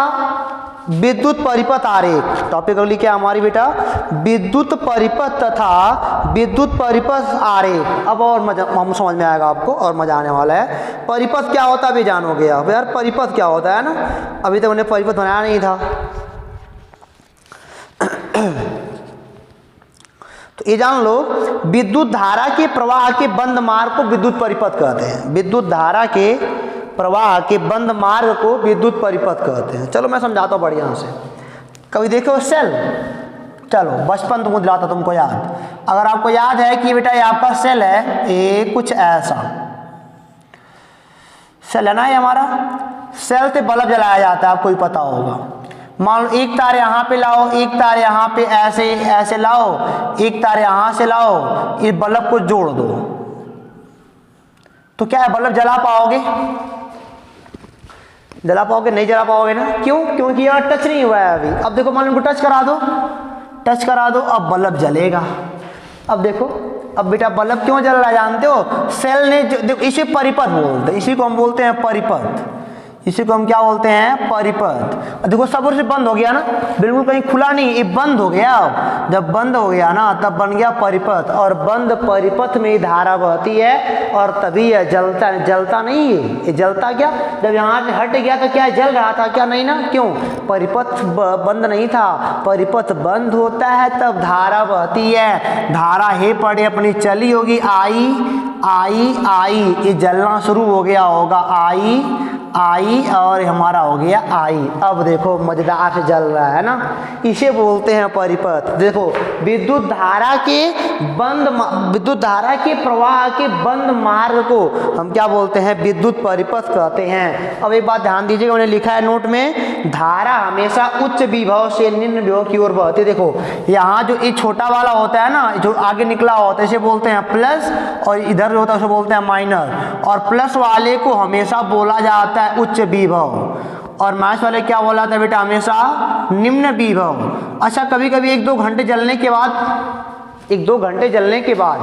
विद्युत परिपथ आरेख। टॉपिक अगली क्या हमारी बेटा, विद्युत परिपथ तथा विद्युत परिपथ आरेख। अब और मजा हम समझ में आएगा आपको, और मजा आने वाला है। परिपथ क्या होता है अभी जानोगे आप, यार परिपथ क्या होता है ना, अभी तक उन्हें परिपथ बनाया नहीं था। तो ये जान लो, विद्युत धारा के प्रवाह के बंद मार्ग को विद्युत परिपथ कहते हैं। विद्युत धारा के प्रवाह के बंद मार्ग को विद्युत परिपथ कहते हैं। चलो मैं समझाता हूँ बढ़िया से। कभी देखो सेल, चलो बचपन तुमको दिलाता तुमको याद, अगर आपको याद है कि बेटा ये आपका सेल है, ये कुछ ऐसा सेल है ना, ये हमारा सेल से बल्ब जलाया जाता है, आपको ही पता होगा। मान लो एक तार यहाँ पे लाओ, एक तार यहाँ पे ऐसे ऐसे लाओ, एक तार यहाँ से लाओ, इस बल्ब को जोड़ दो, तो क्या है बल्ब जला पाओगे? जला पाओगे? नहीं जला पाओगे ना। क्यों? क्योंकि यहाँ टच नहीं हुआ है अभी। अब देखो मान लो टच करा दो, अब बल्ब जलेगा। अब देखो, अब बेटा बल्ब क्यों जल रहा है जानते हो? सेल ने देखो, इसे परिपथ बोलते हैं, इसी को हम बोलते हैं परिपथ, इसी को हम क्या बोलते हैं? परिपथ। देखो सब ओर से बंद हो गया ना, बिल्कुल कहीं खुला नहीं, ये बंद हो गया। जब बंद हो गया ना तब बन गया परिपथ, और बंद परिपथ में धारा बहती है, और तभी यह जलता नहीं है। ये जलता क्या? जब यहाँ से हट गया तो क्या जल रहा था? क्या नहीं ना। क्यों? परिपथ बंद नहीं था। परिपथ बंद होता है तब धारा बहती है। धारा हे पड़े अपनी चली होगी, आई आई ये जलना शुरू हो गया होगा, आई और हमारा हो गया आई। अब देखो मजेदार से जल रहा है ना, इसे बोलते हैं परिपथ। देखो विद्युत धारा के प्रवाह के बंद मार्ग को हम क्या बोलते हैं, विद्युत परिपथ कहते हैं। अब एक बात ध्यान दीजिएगा, मैंने लिखा है नोट में, धारा हमेशा उच्च विभव से निम्न विभव की ओर बहती है। देखो यहाँ जो ये छोटा वाला होता है ना, जो आगे निकला होता है, इसे बोलते हैं प्लस, और इधर जो होता है उसे बोलते हैं माइनर। और प्लस वाले को हमेशा बोला जाता है उच्च विभव, और माइनस वाले क्या बोला था बेटा, हमेशा निम्न विभव। अच्छा कभी कभी 1-2 घंटे जलने के बाद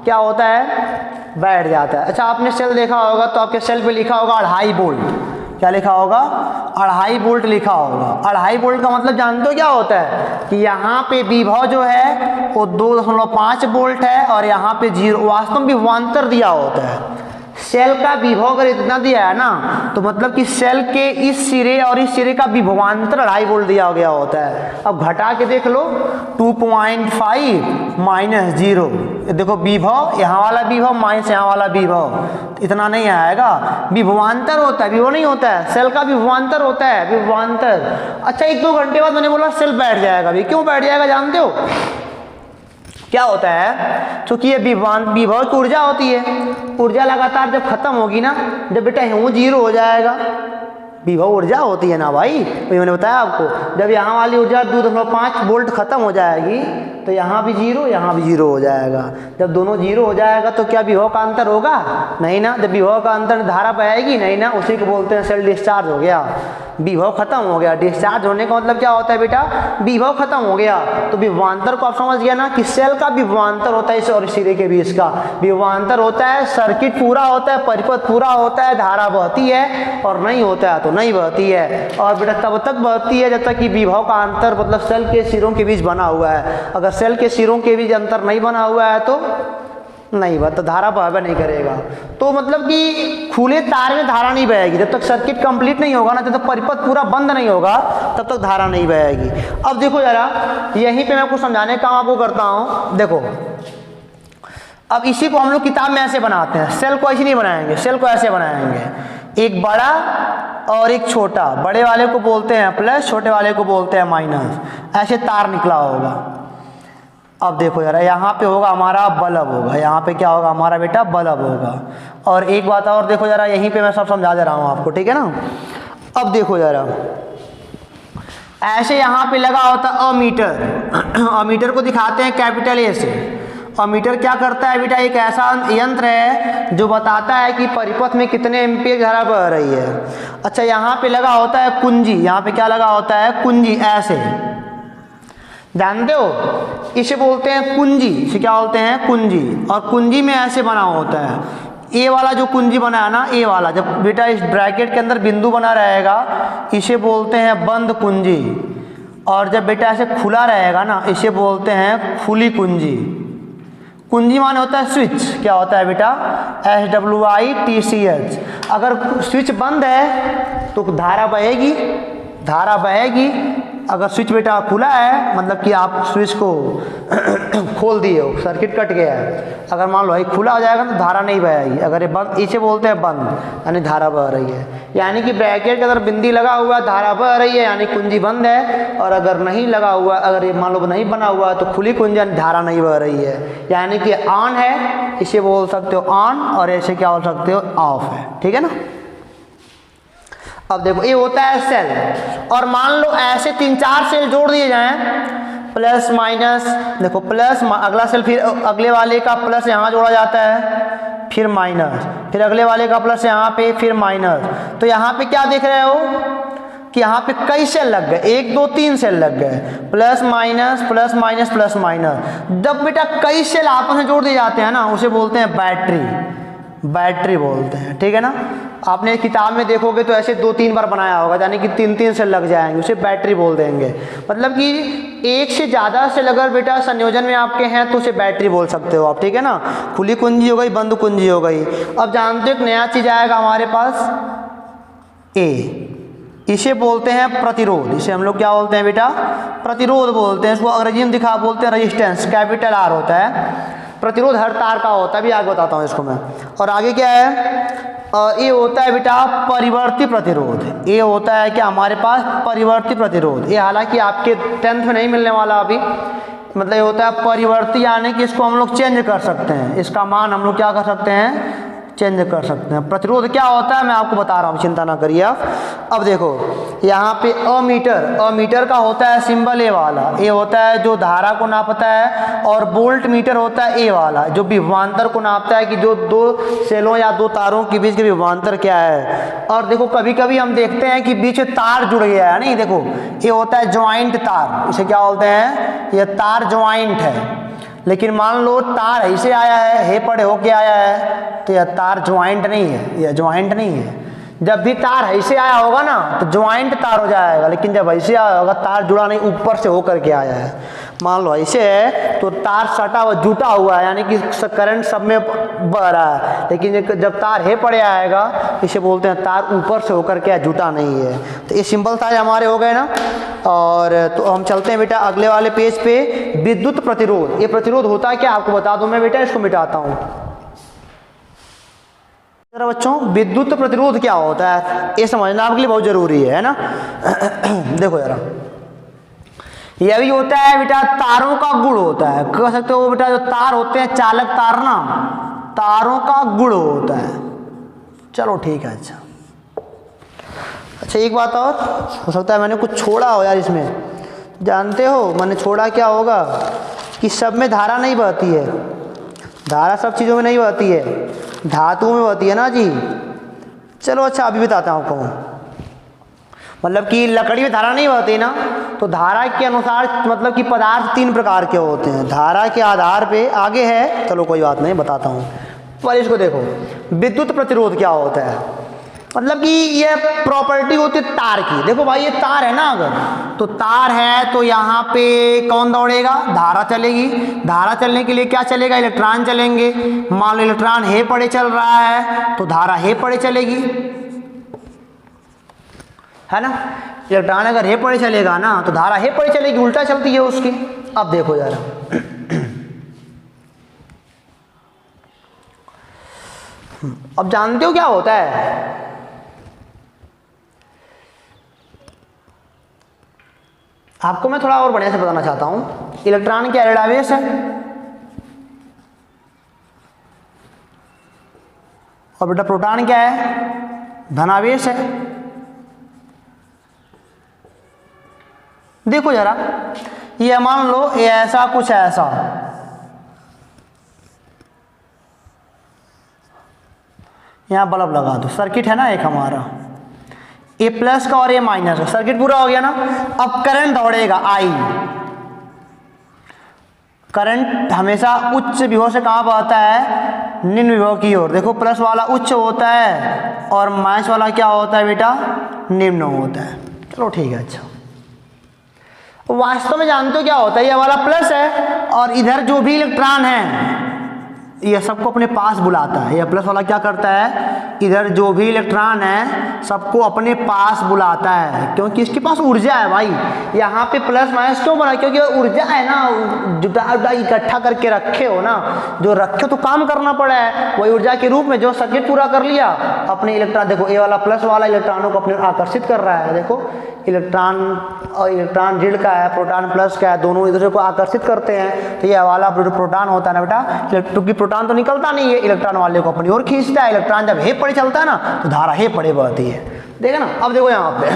क्या होता है, बैठ जाता है। अच्छा आपने सेल देखा होगा तो आपके सेल पे लिखा होगा 2.5 वोल्ट। क्या लिखा होगा, 2.5 वोल्ट लिखा होगा। 2.5 वोल्ट का मतलब जानते हो क्या होता है, कि यहाँ पे विभव जो है वो 2.5 वोल्ट है, और यहाँ पे 0 वास्तव में विभवांतर दिया होता है। सेल का विभव अगर इतना दिया है ना, तो मतलब कि सेल के इस सिरे और इस सिरे का विभवांतर 2.5 वोल्ट दिया गया होता है। अब घटा के देख लो, 2.5 माइनस 0, देखो विभव, यहाँ वाला विभव माइनस यहाँ वाला विभव, इतना नहीं आएगा, विभवांतर होता है, विभव नहीं होता है, सेल का विभवांतर होता है, विभवांतर। अच्छा 1-2 घंटे बाद मैंने बोला सेल बैठ जाएगा। अभी क्यों बैठ जाएगा जानते हो, क्या होता है, क्योंकि ये विभव की ऊर्जा होती है, ऊर्जा लगातार जब खत्म होगी ना, जब बेटा यूँ 0 हो जाएगा, विभव ऊर्जा होती है ना भाई, वही मैंने बताया आपको, जब यहाँ वाली ऊर्जा 2.5 वोल्ट खत्म हो जाएगी तो यहाँ भी 0, यहाँ भी 0 हो जाएगा। जब दोनों 0 हो जाएगा तो क्या विभव का अंतर होगा, नहीं ना। जब विभव का अंतर, धारा बहेगी नहीं ना, उसी को बोलते हैं सेल डिस्चार्ज हो गया, विभव खत्म हो गया। डिस्चार्ज होने का मतलब क्या होता है बेटा, विभव खत्म हो गया। तो विभवांतर को आप समझ गया ना, कि सेल का विभवांतर होता है इस और सिरे के बीच का विभवांतर होता है, सर्किट पूरा होता है, परिपथ पूरा होता है, धारा बहती है, और नहीं होता है तो नहीं बहती है। और बेटा तब तक बहती है जब तक कि विभव का अंतर मतलब सेल के सिरों के बीच बना हुआ है। अगर सेल के सिरों के बीच अंतर नहीं बना हुआ है तो नहीं बह, तो धारा बहबे नहीं करेगा। तो मतलब कि खुले तार में धारा नहीं बहेगी जब तक सर्किट कंप्लीट नहीं होगा ना, जब तक परिपथ पूरा बंद नहीं होगा तब तक धारा नहीं बहेगी। अब देखो जरा, यहीं पे मैं आपको समझाने का काम आपको करता हूँ। देखो अब इसी को हम लोग किताब में ऐसे बनाते हैं, सेल को ऐसे नहीं बनाएंगे, सेल को ऐसे बनाएंगे, एक बड़ा और एक छोटा, बड़े वाले को बोलते हैं प्लस, छोटे वाले को बोलते हैं माइनस, ऐसे तार निकला होगा। अब देखो जरा, यहाँ पे होगा हमारा बल्ब होगा, यहाँ पे क्या होगा हमारा बेटा बल्ब होगा। और एक बात और देखो जरा, यहीं पे मैं सब समझा दे रहा हूँ आपको, ठीक है ना। अब देखो जरा, ऐसे यहाँ पे लगा होता अमीटर, अमीटर को दिखाते हैं कैपिटल ए से। अमीटर क्या करता है बेटा, एक ऐसा यंत्र है जो बताता है कि परिपथ में कितने एम्पीयर धारा बह रही है। अच्छा यहाँ पे लगा होता है कुंजी, यहाँ पे क्या लगा होता है कुंजी, ऐसे जानते हो, इसे बोलते हैं कुंजी, इसे क्या बोलते हैं कुंजी। और कुंजी में ऐसे बना होता है, ए वाला जो कुंजी बना है ना, ए वाला जब बेटा इस ब्रैकेट के अंदर बिंदु बना रहेगा इसे बोलते हैं बंद कुंजी, और जब बेटा ऐसे खुला रहेगा ना इसे बोलते हैं खुली कुंजी। कुंजी माने होता है स्विच, क्या होता है बेटा SWITCH। अगर स्विच बंद है तो धारा बहेगी, धारा बहेगी। अगर स्विच बेटा खुला है मतलब कि आप स्विच को खोल दिए हो, सर्किट कट गया है। अगर मान लो ये खुला हो जाएगा तो धारा नहीं बहेगी। अगर ये बंद, इसे बोलते हैं बंद, यानी धारा बह रही है। यानी कि ब्रैकेट के अंदर बिंदी लगा हुआ है, धारा बह रही है, यानी कुंजी बंद है। और अगर नहीं लगा हुआ, अगर ये मान लो नहीं बना हुआ तो खुली कुंजी, यानी धारा नहीं बह रही है, यानी कि ऑन है, इसे बोल सकते हो ऑन, और ऐसे क्या बोल सकते हो ऑफ है, ठीक है ना। अब देखो ये होता है सेल, और मान लो ऐसे 3-4 सेल जोड़ दिए जाएं, प्लस माइनस, देखो प्लस, अगला सेल फिर अगले वाले का प्लस यहाँ जोड़ा जाता है, फिर माइनस, फिर अगले वाले का प्लस यहाँ पे, फिर माइनस। तो यहाँ पे क्या देख रहे हो कि यहाँ पे कई सेल लग गए, 1 2 3 सेल लग गए, plus minus plus minus plus minus. जब बेटा कई सेल आपस में जोड़ दिए जाते हैं ना उसे बोलते हैं बैटरी, बैटरी बोलते हैं, ठीक है ना। आपने किताब में देखोगे तो ऐसे 2-3 बार बनाया होगा, यानी कि 3-3 सेल लग जाएंगे, उसे बैटरी बोल देंगे। मतलब कि एक से ज़्यादा सेल अगर बेटा संयोजन में आपके हैं तो उसे बैटरी बोल सकते हो आप, ठीक है ना। खुली कुंजी हो गई, बंद कुंजी हो गई। अब जानते हो एक नया चीज़ आएगा हमारे पास, ए, इसे बोलते हैं प्रतिरोध। इसे हम लोग क्या बोलते हैं बेटा, प्रतिरोध बोलते हैं। इसको अंग्रेजी में दिखा बोलते हैं रेजिस्टेंस, कैपिटल R होता है। प्रतिरोध हर तार का होता है, भी आगे बताता हूँ इसको मैं। और आगे क्या है, ये होता है बेटा परिवर्ती प्रतिरोध। ये होता है कि हमारे पास परिवर्ती प्रतिरोध, ये हालांकि आपके 10th में नहीं मिलने वाला अभी, मतलब ये होता है परिवर्ती, यानी कि इसको हम लोग चेंज कर सकते हैं, इसका मान हम लोग क्या कर सकते हैं, चेंज कर सकते हैं। प्रतिरोध क्या होता है मैं आपको बता रहा हूँ, चिंता ना करिए आप। अब देखो यहाँ पे अमीटर का होता है सिंबल ए वाला, ये होता है जो धारा को नापता है, और वोल्ट मीटर होता है ए वाला, जो विभवांतर को नापता है कि जो दो सेलों या दो तारों के बीच के विभवांतर क्या है। और देखो कभी कभी हम देखते हैं कि बीच में तार जुड़ गया है, नहीं देखो ये होता है ज्वाइंट तार, इसे क्या बोलते हैं, ये तार ज्वाइंट है। लेकिन मान लो तार ऐसे आया है, हे पड़े होके आया है, तो यह तार ज्वाइंट नहीं है, यह ज्वाइंट नहीं है। जब भी तार ऐसे आया होगा ना तो ज्वाइंट तार हो जाएगा, लेकिन जब ऐसे आया होगा तार जुड़ा नहीं, ऊपर से होकर के आया है। मान लो ऐसे है तो तार सटा हुआ जुटा हुआ है, यानी कि करंट सब में बह रहा है। लेकिन जब तार हे पड़े आएगा, इसे बोलते हैं तार ऊपर से होकर के जुटा नहीं है। तो ये सिंपल तार हमारे हो गए ना। और तो हम चलते हैं बेटा अगले वाले पेज पे, विद्युत प्रतिरोध। ये प्रतिरोध होता है क्या आपको बता दूं मैं बेटा, इसको मिटाता हूँ जरा बच्चों। विद्युत प्रतिरोध क्या होता है ये समझना आपके लिए बहुत जरूरी है ना। देखो जरा, यह भी होता है बेटा तारों का गुण होता है, कह सकते हो बेटा जो तार होते हैं चालक तार ना, तारों का गुण होता है। चलो ठीक है। अच्छा एक बात और, हो सकता है मैंने कुछ छोड़ा हो यार इसमें, जानते हो मैंने छोड़ा क्या होगा, कि सब में धारा नहीं बहती है, धारा सब चीज़ों में नहीं बहती है, धातुओं में बहती है ना जी। चलो अच्छा अभी बताता हूँ आपको, मतलब कि लकड़ी में धारा नहीं बहती ना, तो धारा के अनुसार मतलब कि पदार्थ 3 प्रकार के होते हैं, धारा के आधार पे आगे है, चलो कोई बात नहीं बताता हूँ। पर इसको देखो, विद्युत प्रतिरोध क्या होता है, मतलब कि ये प्रॉपर्टी होती है तार की। देखो भाई ये तार है ना, अगर तो तार है तो यहाँ पे कौन दौड़ेगा, धारा चलेगी। धारा चलने के लिए क्या चलेगा, इलेक्ट्रॉन चलेंगे। मान लो इलेक्ट्रॉन हे पड़े चल रहा है तो धारा हे पड़े चलेगी, है ना। इलेक्ट्रॉन अगर हे पड़े चलेगा ना तो धारा हे पड़े चलेगी, उल्टा चलती है उसकी। अब देखो जरा, अब जानते हो क्या होता है, आपको मैं थोड़ा और बढ़िया से बताना चाहता हूं। इलेक्ट्रॉन क्या एडावेश है, और बेटा प्रोटॉन क्या है, धनावेश है। देखो जरा, ये मान लो ये ऐसा कुछ ऐसा, यहां बल्ब लगा दो, सर्किट है ना एक हमारा, ए प्लस का और ए माइनस का, सर्किट पूरा हो गया ना। अब करंट दौड़ेगा आई, करंट हमेशा उच्च विभव से कहाँ बहता है, निम्न विभव की ओर। देखो प्लस वाला उच्च होता है और माइनस वाला क्या होता है बेटा, निम्न होता है। चलो ठीक है। अच्छा वास्तव में जानते हो क्या होता है, ये वाला प्लस है और इधर जो भी इलेक्ट्रॉन है ये सबको अपने पास बुलाता है। ये प्लस वाला क्या करता है, इधर जो भी इलेक्ट्रॉन है सबको अपने पास बुलाता है, क्योंकि इसके पास ऊर्जा है भाई। यहाँ पे प्लस माइनस क्यों बना, क्योंकि ऊर्जा है ना, जुटा इकट्ठा करके रखे हो ना, जो रखे तो काम करना पड़ा है, वही ऊर्जा के रूप में जो सर्किट पूरा कर लिया अपने इलेक्ट्रॉन। देखो ये वाला प्लस वाला इलेक्ट्रॉनों को अपने आकर्षित कर रहा है। देखो इलेक्ट्रॉन और इलेक्ट्रॉन ऋण का है, प्रोटॉन प्लस का है, दोनों एक दूसरे को आकर्षित करते हैं। तो ये वाला प्रोटॉन होता है ना बेटा, क्योंकि प्रोटॉन तो निकलता नहीं है, इलेक्ट्रॉन वाले को अपनी ओर खींचता है। इलेक्ट्रॉन जब हे पड़े चलता है ना तो धारा हे पड़े बहती है, देखा ना। अब देखो यहाँ पे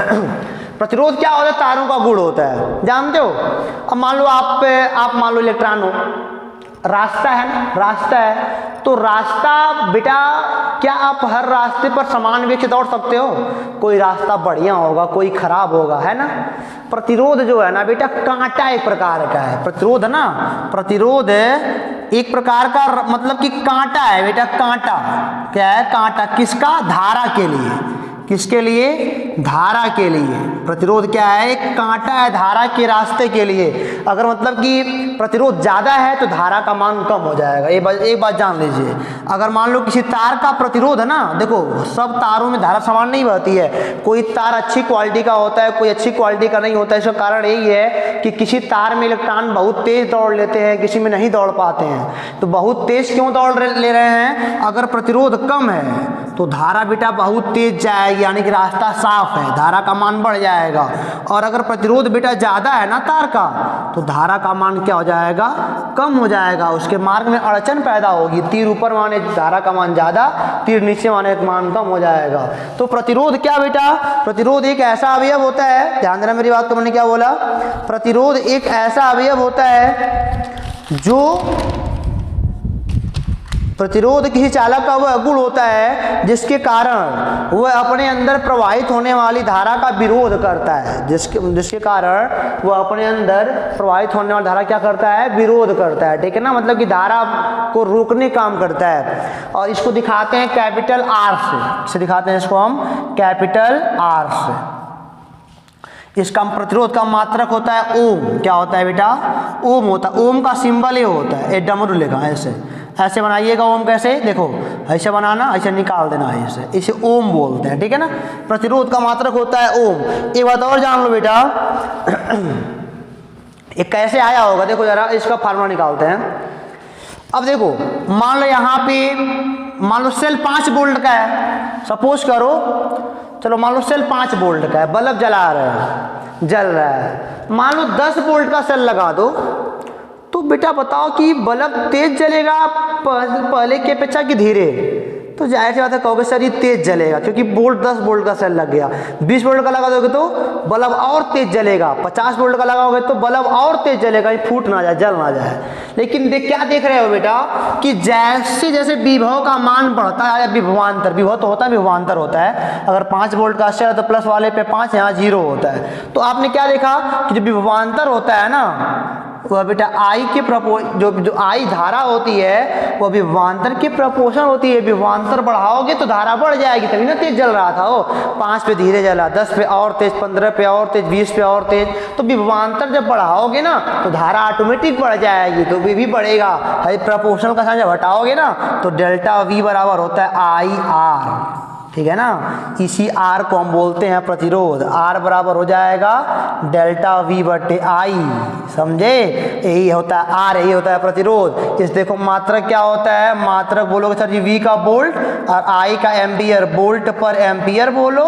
प्रतिरोध क्या होता है, तारों का गुण होता है, जानते हो। अब मान लो आप मान लो इलेक्ट्रॉन हो, रास्ता है ना, रास्ता है तो रास्ता बेटा, क्या आप हर रास्ते पर समान वेग से दौड़ सकते हो, कोई रास्ता बढ़िया होगा कोई खराब होगा, है ना। प्रतिरोध जो है ना बेटा, कांटा एक प्रकार का है, प्रतिरोध ना, प्रतिरोध एक प्रकार का मतलब कि कांटा है बेटा, कांटा क्या है, कांटा किसका, धारा के लिए, किसके लिए, धारा के लिए। प्रतिरोध क्या है? एक कांटा है धारा के रास्ते के लिए। अगर मतलब कि प्रतिरोध ज़्यादा है तो धारा का मान कम हो जाएगा। एक बात जान लीजिए, अगर मान लो किसी तार का प्रतिरोध है ना, देखो सब तारों में धारा समान नहीं बहती है। कोई तार अच्छी क्वालिटी का होता है, कोई अच्छी क्वालिटी का नहीं होता है। इसका कारण यही है कि किसी तार में इलेक्ट्रॉन बहुत तेज दौड़ लेते हैं, किसी में नहीं दौड़ पाते हैं। तो बहुत तेज क्यों दौड़ ले रहे हैं? अगर प्रतिरोध कम है तो धारा बेटा बहुत तेज जाएगी, यानी कि रास्ता साफ है, धारा का मान बढ़ जाएगा। और अगर प्रतिरोध बेटा ज़्यादा है ना तार का, तो धारा का मान क्या हो जाएगा? कम हो जाएगा। उसके मार्ग में अड़चन पैदा होगी। तीर ऊपर माने धारा का मान ज़्यादा, तीर नीचे माने मान कम हो जाएगा। तो प्रतिरोध क्या बेटा? प्रतिरोध एक ऐसा अवयव होता है, ध्यान देना मेरी बात को, मैंने क्या बोला? प्रतिरोध एक ऐसा अवयव होता है जो प्रतिरोध किसी चालक का वह गुण होता है जिसके कारण वह अपने अंदर प्रवाहित होने वाली धारा का विरोध करता है। जिसके कारण वह अपने अंदर प्रवाहित होने वाली धारा क्या करता है? विरोध करता है। ठीक है ना, मतलब कि धारा को रोकने काम करता है। और इसको दिखाते हैं कैपिटल आर से। इसे दिखाते हैं इसको हम कैपिटल आर से। इसका प्रतिरोध का मात्रक होता है ओम। क्या होता है बेटा? ओम होता है। ओम का सिंबल ये होता है, एक डमरू लिखा है, ऐसे बनाइएगा। ओम कैसे? देखो ऐसे बनाना, ऐसे निकाल देना है, इसे ओम बोलते हैं। ठीक है ना, प्रतिरोध का मात्रक होता है ओम। एक बात और जान लो बेटा, ये कैसे आया होगा? देखो जरा इसका फार्मूला निकालते हैं। अब देखो मान लो यहाँ पे मान लो सेल 5 वोल्ट का है, सपोज करो। चलो मान लो सेल 5 वोल्ट का है, बल्ब जला रहे हैं, जल रहा है। मान लो 10 वोल्ट का सेल लगा दो, तो बेटा बताओ कि बल्ब तेज जलेगा पहले की अपेक्षा कि धीरे? तो जाहिर सी बात है कहोगे सर ये तेज जलेगा, क्योंकि 10 वोल्ट का सेल लग गया। 20 वोल्ट का लगा दोगे तो बल्ब और तेज जलेगा। 50 वोल्ट का लगाओगे तो बल्ब और तेज जलेगा, ये फूट ना जाए, जल ना जाए। लेकिन क्या देख रहे हो बेटा कि जैसे जैसे विभव का मान बढ़ता है, विभवांतर, विभव तो होता है, विभवांतर होता है। अगर 5 वोल्ट का सेल है तो प्लस वाले पे 5, यहाँ 0 होता है। तो आपने क्या देखा कि जो विभवांतर होता है ना, वह बेटा आई के जो आई धारा होती है वह विभवांतर के प्रोपोर्शन होती है। विभवांतर बढ़ाओगे तो धारा बढ़ जाएगी, तभी ना तेज जल रहा था वो। 5 पे धीरे जला, 10 पे और तेज, 15 पे और तेज, 20 पे और तेज। तो विभवांतर जब बढ़ाओगे ना तो धारा ऑटोमेटिक बढ़ जाएगी, तो भी बढ़ेगा। भाई प्रोपोर्शनल का साइन जब हटाओगे ना तो डेल्टा वी बराबर होता है आई आर। ठीक है ना, इसी आर को हम बोलते हैं प्रतिरोध। आर बराबर हो जाएगा डेल्टा वी बटे आई, समझे? यही होता है आर, यही होता है प्रतिरोध। इस देखो मात्रक क्या होता है? मात्रक बोलोगे सर जी वी का वोल्ट और आई का एम्पियर, वोल्ट पर एम्पियर बोलो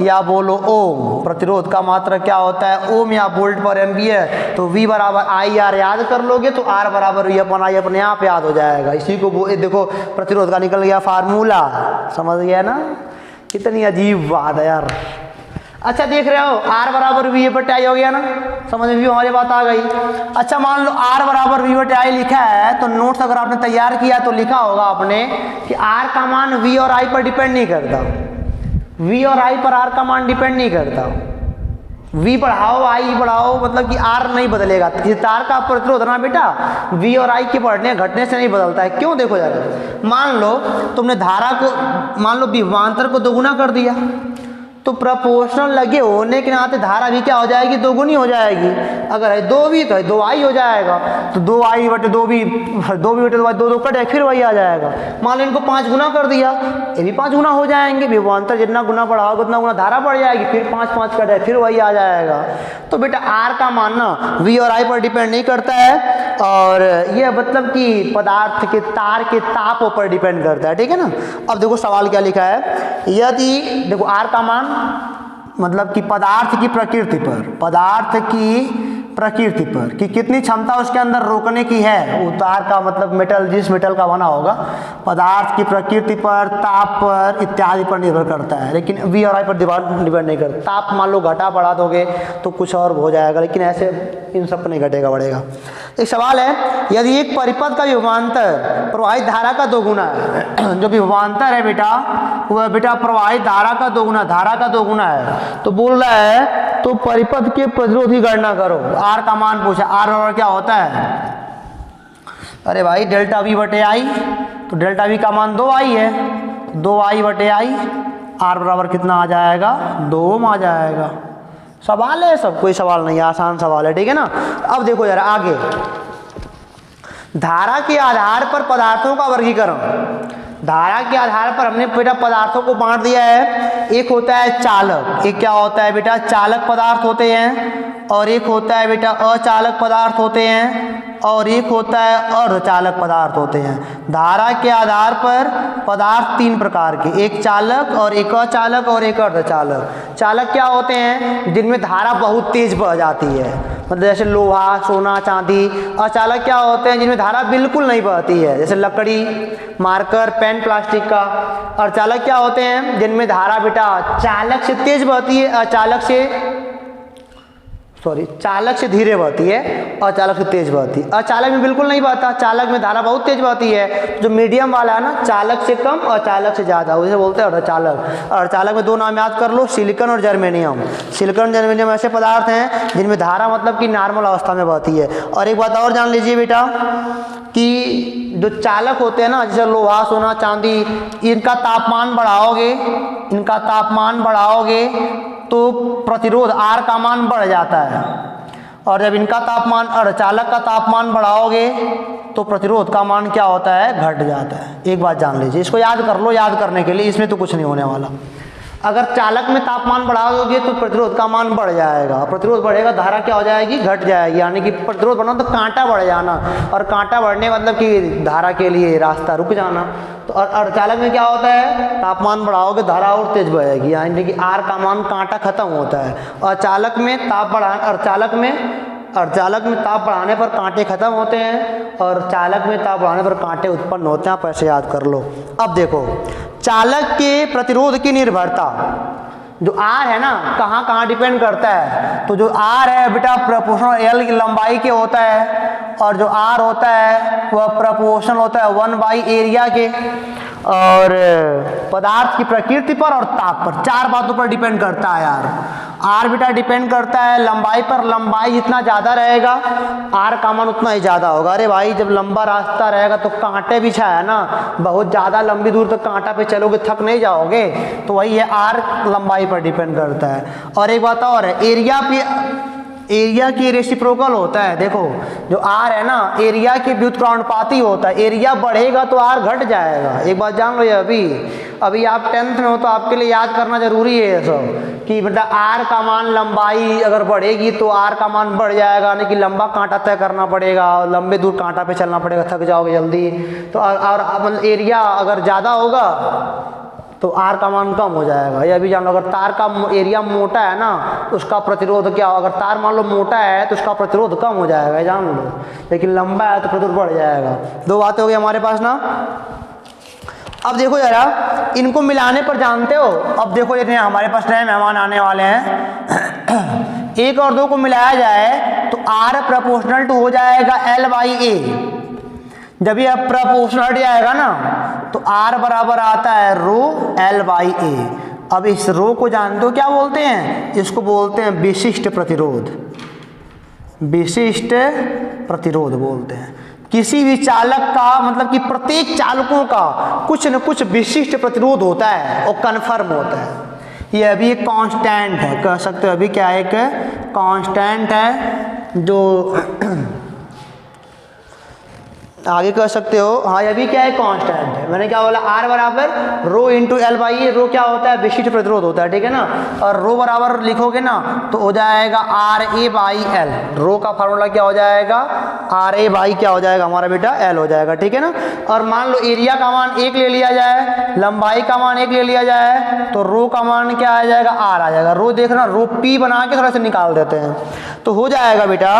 या बोलो ओम। प्रतिरोध का मात्रक क्या होता है? ओम या वोल्ट पर एम्पियर। तो वी बराबर आई आर याद कर लोगे तो आर बराबर वी अपन आई अपने आप याद हो जाएगा। इसी को देखो प्रतिरोध का निकल गया फार्मूला, समझ गया ना? कितनी अजीब बात है यार। अच्छा देख रहे हो आर बराबर वी बटे आई हो गया ना, समझ में भी हमारी बात आ गई। अच्छा मान लो आर बराबर वी बटे आई लिखा है, तो नोट्स अगर आपने तैयार किया तो लिखा होगा आपने कि आर का मान वी और आई पर डिपेंड नहीं करता। वी और आई पर आर का मान डिपेंड नहीं करता। वी बढ़ाओ आई बढ़ाओ मतलब कि आर नहीं बदलेगा। तार का प्रतिरोध ना बेटा वी और आई के बढ़ने घटने से नहीं बदलता है। क्यों? देखो जरा, मान लो तुमने धारा को, मान लो विभवांतर को दोगुना कर दिया, तो प्रपोर्शनल लगे होने के नाते धारा भी क्या हो जाएगी? दोगुनी हो जाएगी। अगर है 2 भी तो है 2 आई हो जाएगा। तो 2 आई बटे 2 भी, 2 भी बटे 2 कटे, फिर वही आ जाएगा। मान लो इनको 5 गुना कर दिया, ये भी 5 गुना हो जाएंगे। विभवांतर जितना गुना बढ़ाओगे उतना गुना धारा बढ़ जाएगी, फिर 5 कटे, फिर वही आ जाएगा। तो बेटा आर का मान ना वी और आई पर डिपेंड नहीं करता है, और यह मतलब कि पदार्थ के तार के ताप पर डिपेंड करता है। ठीक है ना। अब देखो सवाल क्या लिखा है, यदि देखो आर का मान मतलब कि पदार्थ की प्रकृति पर, पदार्थ की प्रकृति पर कि कितनी क्षमता उसके अंदर रोकने की है। उतार का मतलब मेटल, जिस मेटल का बना होगा, पदार्थ की प्रकृति पर, ताप पर इत्यादि पर निर्भर करता है। लेकिन वी और आई पर डिपेंड नहीं करता। ताप मान लो घटा बढ़ा दोगे तो कुछ और हो जाएगा, लेकिन ऐसे इन सब पर नहीं घटेगा बढ़ेगा। एक सवाल है, यदि एक परिपथ का विभवांतर प्रवाहित धारा का दोगुना है, जो विभवांतर है बेटा वह बेटा प्रवाहित धारा का दोगुना, धारा का दोगुना है, तो बोल रहा है तो परिपथ के प्रतिरोध की गणना करो। आर का मान पूछा, आर बराबर क्या होता है? अरे भाई डेल्टा वी बटे आई, तो डेल्टा वी का मान 2 आई है, 2 आई बटे आई R बराबर कितना आ जाएगा, 2 ओम आ जाएगा। सवाल है सब, कोई सवाल नहीं, आसान सवाल है, ठीक है ना। अब देखो जरा आगे, धारा के आधार पर पदार्थों का वर्गीकरण। धारा के आधार पर हमने बेटा पदार्थों को बांट दिया है। एक होता है चालक, एक क्या होता है बेटा, चालक पदार्थ होते हैं, और एक होता है बेटा अचालक पदार्थ होते हैं, और एक होता है अर्धचालक पदार्थ होते हैं। धारा के आधार पर पदार्थ 3 प्रकार के, एक चालक और एक अचालक और एक अर्धचालक। चालक क्या होते हैं, जिनमें धारा बहुत तेज बह जाती है, मतलब जैसे लोहा, सोना, चांदी। अचालक क्या होते हैं, जिनमें धारा बिल्कुल नहीं बहती है, जैसे लकड़ी, मार्कर, पेन, प्लास्टिक का। अर्धचालक क्या होते हैं, जिनमें धारा बेटा चालक से तेज बहती है, चालक से धीरे बहती है, अचालक से तेज बहती है। अचालक में बिल्कुल नहीं बहता, चालक में धारा बहुत तेज बहती है। जो मीडियम वाला है ना, चालक से कम अचालक से ज़्यादा, उसे बोलते हैं अर्धचालक। अर्धचालक में 2 नाम याद कर लो, सिलिकॉन और जर्मेनियम। सिलिकॉन और जर्मेनियम ऐसे पदार्थ हैं जिनमें धारा मतलब कि नॉर्मल अवस्था में बहती है। और एक बात और जान लीजिए बेटा कि जो चालक होते हैं ना, जैसे लोहा, सोना, चांदी, इनका तापमान बढ़ाओगे तो प्रतिरोध R का मान बढ़ जाता है, और जब इनका तापमान, अर्धचालक का तापमान बढ़ाओगे तो प्रतिरोध का मान क्या होता है, घट जाता है। एक बात जान लीजिए, इसको याद कर लो, याद करने के लिए, इसमें तो कुछ नहीं होने वाला। अगर चालक में तापमान बढ़ाओगे तो प्रतिरोध का मान बढ़ जाएगा, प्रतिरोध बढ़ेगा, धारा क्या हो जाएगी, घट जाएगी। यानी कि प्रतिरोध बढ़ना तो कांटा बढ़ जाना, और कांटा बढ़ने मतलब कि धारा के लिए रास्ता रुक जाना। तो अर्धचालक में क्या होता है, तापमान बढ़ाओगे धारा और तेज बहेगी, यानी कि R का मान, कांटा खत्म होता है। और अर्धचालक में ताप बढ़ाने पर कांटे खत्म होते हैं, और चालक में ताप बढ़ाने पर कांटे उत्पन्न होते हैं। आप ऐसे याद कर लो। अब देखो, चालक के प्रतिरोध की निर्भरता, जो R है ना, कहाँ डिपेंड करता है, तो जो R है बेटा प्रोपोर्शनल L की लंबाई के होता है, और जो R होता है वह प्रोपोर्शनल होता है 1/, एरिया के, और पदार्थ की प्रकृति पर और ताप पर। 4 बातों पर डिपेंड करता है यार। R बेटा डिपेंड करता है लंबाई पर, लंबाई जितना ज़्यादा रहेगा R का मान उतना ही ज़्यादा होगा। अरे भाई, जब लंबा रास्ता रहेगा तो कांटे बिछा है ना, बहुत ज़्यादा लंबी दूर तक कांटा पे चलोगे, थक नहीं जाओगे, तो वही है, R लंबाई पर डिपेंड करता है। और एक बात और है, एरिया की रेसिप्रोकल होता है। देखो, जो R है ना, एरिया के व्युत्क्रमानुपाती होता है। एरिया बढ़ेगा तो R घट जाएगा। एक बात जान लो, ये अभी आप 10th में हो तो आपके लिए याद करना जरूरी है ये सब, कि बेटा R का मान, लंबाई अगर बढ़ेगी तो R का मान बढ़ जाएगा, यानी कि लंबा कांटा तय करना पड़ेगा, लंबे दूर कांटा पे चलना पड़ेगा, थक जाओगे जल्दी। तो और एरिया अगर ज़्यादा होगा तो R का मान कम हो जाएगा। यह भी जान लो, अगर तार का एरिया मोटा है ना, उसका प्रतिरोध क्या, अगर तार मान लो मोटा है तो उसका प्रतिरोध कम हो जाएगा, जान लो, लेकिन लंबा है तो प्रतिरोध बढ़ जाएगा। 2 बातें हो गई हमारे पास ना। अब देखो जरा, इनको मिलाने पर जानते हो, अब देखो ये हमारे पास नए मेहमान आने वाले हैं। 1 और 2 को मिलाया जाए तो R प्रोपोर्शनल टू हो जाएगा L/A। जब ये प्रोपोर्शनल आएगा ना तो R बराबर आता है रो L/A। अब इस रो को जानते हो क्या बोलते हैं, इसको बोलते हैं विशिष्ट प्रतिरोध। विशिष्ट प्रतिरोध बोलते हैं। किसी भी चालक का मतलब कि प्रत्येक चालकों का कुछ न कुछ विशिष्ट प्रतिरोध होता है और कन्फर्म होता है। ये अभी एक कांस्टेंट है, कह सकते हो अभी क्या एक कांस्टेंट है, जो आगे कह सकते हो, हाँ ये भी क्या है, कांस्टेंट है। मैंने क्या बोला, R बराबर रो इंटू L/A। रो क्या होता है, विशिष्ट प्रतिरोध होता है, ठीक है ना। और रो बराबर लिखोगे ना तो हो जाएगा RA/L। रो का फार्मूला क्या हो जाएगा, RA/ क्या हो जाएगा हमारा बेटा, L हो जाएगा, ठीक है ना। और मान लो एरिया का मान 1 ले लिया जाए, लंबाई का मान 1 ले लिया जाए, तो रो का मान क्या आ जाएगा, R आ जाएगा। रो देखना, रो P बना के थोड़ा सा निकाल देते हैं, तो हो जाएगा बेटा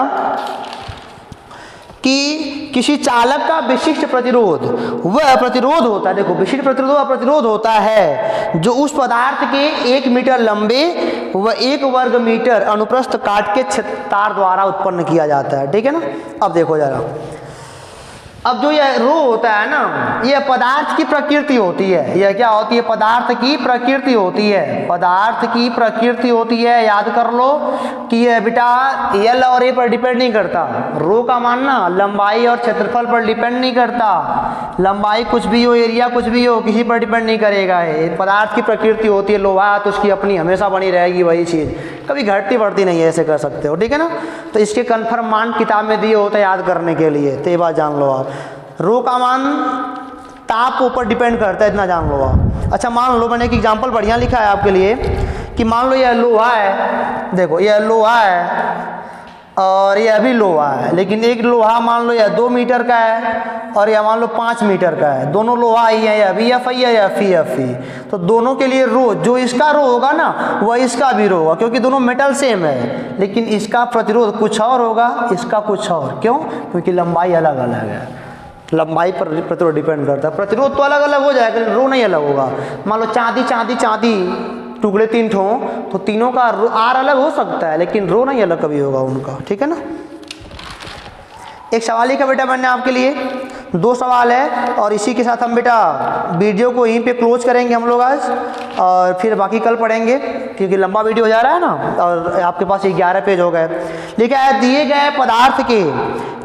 कि किसी चालक का विशिष्ट प्रतिरोध वह प्रतिरोध होता है। देखो, विशिष्ट प्रतिरोध वह प्रतिरोध होता है जो उस पदार्थ के 1 मीटर लंबे व 1 वर्ग मीटर अनुप्रस्थ काट के तार द्वारा उत्पन्न किया जाता है, ठीक है ना। अब देखो जरा, अब जो ये रो होता है ना, ये पदार्थ की प्रकृति होती है। यह क्या होती है? पदार्थ की प्रकृति होती है। पदार्थ की प्रकृति होती है। याद कर लो कि ये बेटा एल और ए पर डिपेंड नहीं करता। रो का मान ना लंबाई और क्षेत्रफल पर डिपेंड नहीं करता। लंबाई कुछ भी हो, एरिया कुछ भी हो, किसी पर डिपेंड नहीं करेगा। ये पदार्थ की प्रकृति होती है। लोहा तो उसकी अपनी हमेशा बनी रहेगी वही चीज़, कभी घटती बढ़ती नहीं है, ऐसे कर सकते हो, ठीक है ना। तो इसके कन्फर्म मान किताब में दिए होते हैं याद करने के लिए, तो ये बात जान लो आप। रो का मान ताप ऊपर डिपेंड करता है, इतना जान लो आप। अच्छा मान लो, मैंने एक एग्जांपल बढ़िया लिखा है आपके लिए कि मान लो यह लोहा है, देखो यह लोहा है और यह भी लोहा है, लेकिन एक लोहा मान लो यह 2 मीटर का है और यह मान लो 5 मीटर का है। दोनों लोहा ही है, यह भी एफ आई है, यह फी एफ ई। तो दोनों के लिए रो, जो इसका रो होगा ना वह इसका भी रो होगा, क्योंकि दोनों मेटल सेम है, लेकिन इसका प्रतिरोध कुछ और होगा, इसका कुछ और। क्यों? क्योंकि लंबाई अलग अलग है। लंबाई पर प्रतिरोध डिपेंड करता है। प्रतिरोध तो अलग अलग हो जाएगा, रो नहीं अलग होगा। मान लो चांदी टुकड़े 3 ठो, तो तीनों का आर अलग हो सकता है, लेकिन रो नहीं अलग कभी होगा उनका, ठीक है ना। एक सवाल लिखा बेटा मैंने आपके लिए, 2 सवाल है और इसी के साथ हम बेटा वीडियो को यहीं पे क्लोज करेंगे हम लोग आज, और फिर बाकी कल पढ़ेंगे क्योंकि लंबा वीडियो हो जा रहा है ना, और आपके पास 11 पेज हो गए। लिखा है दिए गए पदार्थ के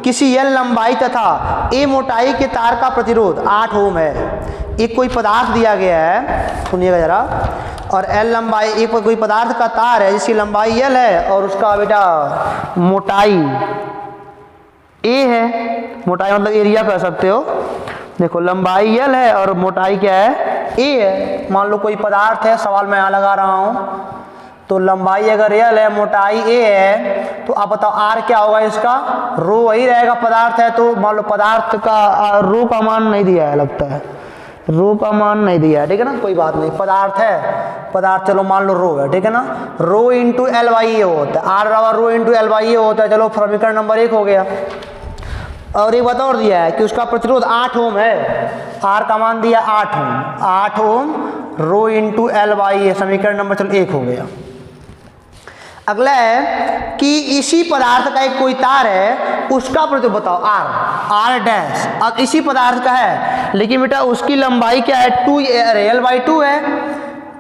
किसी एल लंबाई तथा ए मोटाई के तार का प्रतिरोध 8 ओम है। एक कोई पदार्थ दिया गया है, सुनिएगा जरा, और एल लंबाई, एक कोई पदार्थ का तार है जिसकी लंबाई एल है और उसका बेटा मोटाई ए है। मोटाई मतलब एरिया कह सकते हो। देखो लंबाई एल है और मोटाई क्या है? ए है। मान लो कोई पदार्थ है, सवाल मैं यहाँ लगा रहा हूँ, तो लंबाई अगर एल है, मोटाई ए है, तो आप बताओ आर क्या होगा इसका? रो वही रहेगा, पदार्थ है तो। मान लो पदार्थ का रो का मान नहीं दिया है, लगता है रो का मान नहीं दिया है, ठीक है ना, कोई बात नहीं। पदार्थ है, पदार्थ चलो मान लो रो है, ठीक है ना। रो इंटू एल बाई ए होता है, आर बराबर रो इंटू एल बाई ए होता है। चलो समीकरण नंबर 1 हो गया। और एक बात और दिया है कि उसका प्रतिरोध 8 ओम है। आर का मान दिया 8 ओम, 8 ओम रो इंटू एल बाई ए, समीकरण नंबर चलो 1 हो गया। अगला है कि इसी पदार्थ का एक कोई तार है, उसका प्रतिरोध बताओ आर डैश। अब इसी पदार्थ का है, लेकिन बेटा उसकी लंबाई क्या है? 2 एल बाई 2 है।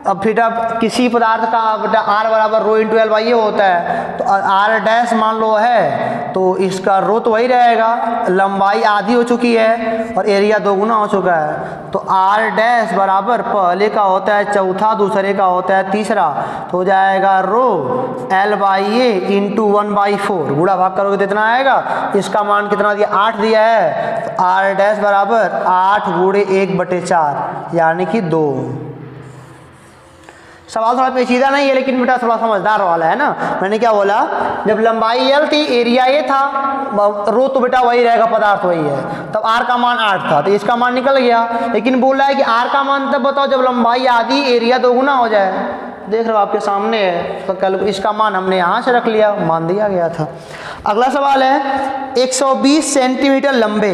अब फिर अब किसी पदार्थ का बेटा आर बराबर रो इंटू एल बाई ए होता है, तो आर डैश मान लो है, तो इसका रो तो वही रहेगा। लंबाई आधी हो चुकी है और एरिया 2 गुना हो चुका है, तो आर डैश बराबर पहले का होता है चौथा, दूसरे का होता है तीसरा, तो हो जाएगा rho L by A into 1/4। गुणा भाग करोगे तो इतना आएगा। इसका मान कितना दिया? 8 दिया है, तो आर डैश बराबर 8 गुणे 1/4 यानी कि 2। सवाल थोड़ा पेचीदा नहीं है, लेकिन बेटा थोड़ा समझदार वाला है ना। मैंने क्या बोला? जब लंबाई एल थी, एरिया ए था, रो तो बेटा वही रहेगा, पदार्थ वही है, तब आर का मान 8 था, तो इसका मान निकल गया। लेकिन बोल रहा है कि आर का मान तब बताओ जब लंबाई आधी, एरिया 2 गुना हो जाए। देख रहे हो आपके सामने है, तो कल इसका मान हमने यहाँ से रख लिया, मान दिया गया था। अगला सवाल है 120 सेंटीमीटर लंबे,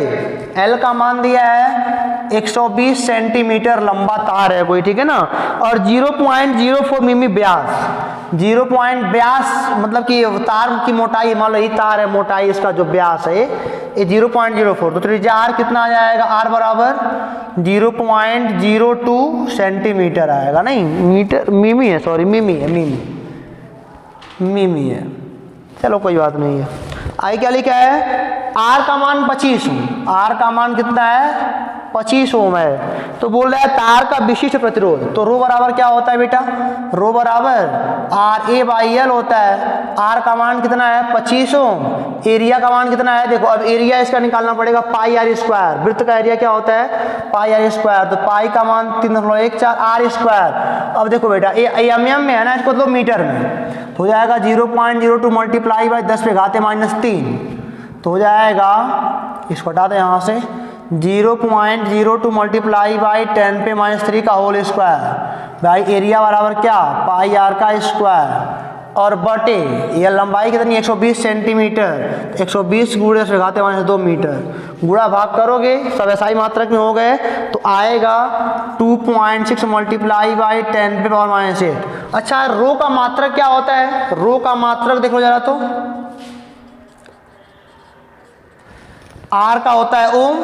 एल का मान दिया है 120 सेंटीमीटर लंबा तार है कोई, ठीक है ना, और 0.04 मिमी व्यास। 0. व्यास मतलब कि तार की मोटाई, मान लो ये तार है, मोटाई इसका जो व्यास है ये 0.04, तो त्रिज्या आर कितना आ जाएगा? आर बराबर 0.02 सेंटीमीटर आएगा, नहीं मीटर, मिमी है, सॉरी मिमी है, मिमी है। चलो कोई बात नहीं है। आई क्या लिखा है? आर का मान 25 ओम। आर का मान कितना है? 25 ओम है। तो बोल रहा है तार का विशिष्ट प्रतिरोध, तो रो बराबर क्या होता है बेटा? रो बराबर आर ए बाई एल होता है। आर का मान कितना है? 25 ओम। एरिया का मान कितना है? देखो अब एरिया इसका निकालना पड़ेगा, पाई आर स्क्वायर। वृत्त का एरिया क्या होता है? पाई आर स्क्वायर। तो पाई का मान 3.14 आर स्क्वायर। अब देखो बेटा ये एम में है ना, इसको मतलब मीटर में, तो हो जाएगा 0.02 मल्टीप्लाई बाई 10⁻³ तो हो जाएगा, इसको हटा दें यहाँ से, 0.02 मल्टीप्लाई बाई 10⁻³ का होल स्क्वायर बाई एरिया बराबर क्या? पाई आर का स्क्वायर और बटे यह लंबाई कितनी? 120 सेंटीमीटर। 120 गुणे 10⁻² मीटर। गुणा भाग करोगे सब ऐसा मात्रक में हो गए, तो आएगा 2.6 मल्टीप्लाई बाई 10⁻⁸। अच्छा रो का मात्रक क्या होता है? रो का मात्रक देखो जरा, तो आर का होता है ओम,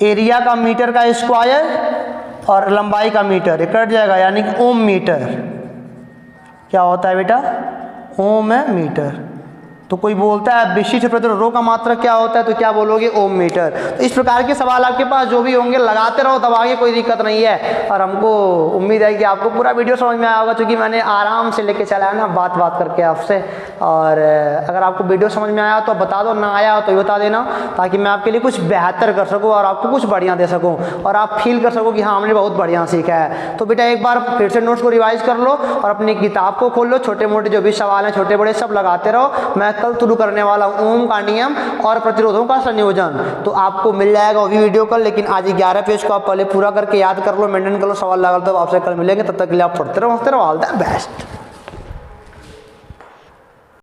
एरिया का मीटर का स्क्वायर और लंबाई का मीटर, ये कट जाएगा यानी कि ओम मीटर। क्या होता है बेटा? ओम है मीटर। तो कोई बोलता है विशिष्ट प्रतिरोध रो का मात्रक क्या होता है, तो क्या बोलोगे? ओम मीटर। तो इस प्रकार के सवाल आपके पास जो भी होंगे लगाते रहो दबागे, कोई दिक्कत नहीं है। और हमको उम्मीद है कि आपको पूरा वीडियो समझ में आया होगा, क्योंकि मैंने आराम से लेके चला है ना, बात करके आपसे। और अगर आपको वीडियो समझ में आया तो बता दो, ना आया तो ये बता देना, ताकि मैं आपके लिए कुछ बेहतर कर सकूँ और आपको कुछ बढ़िया दे सकूँ और आप फील कर सको कि हाँ हमने बहुत बढ़िया सीखा है। तो बेटा एक बार फिर से नोट्स को रिवाइज कर लो और अपनी किताब को खोल लो, छोटे मोटे जो भी सवाल हैं छोटे बड़े सब लगाते रहो। मैं कल शुरू करने वाला हूं ओम का नियम और प्रतिरोधों का संयोजन, तो आपको मिल जाएगा वो भी वीडियो कल। लेकिन आज 11 पेज को आप पहले पूरा करके याद कर लो, मेंटेन कर लो, सवाल लगा लो, तो आपसे कल मिलेंगे। तब तक के लिए आप पढ़ते रहो, हंसते रहो। All the best.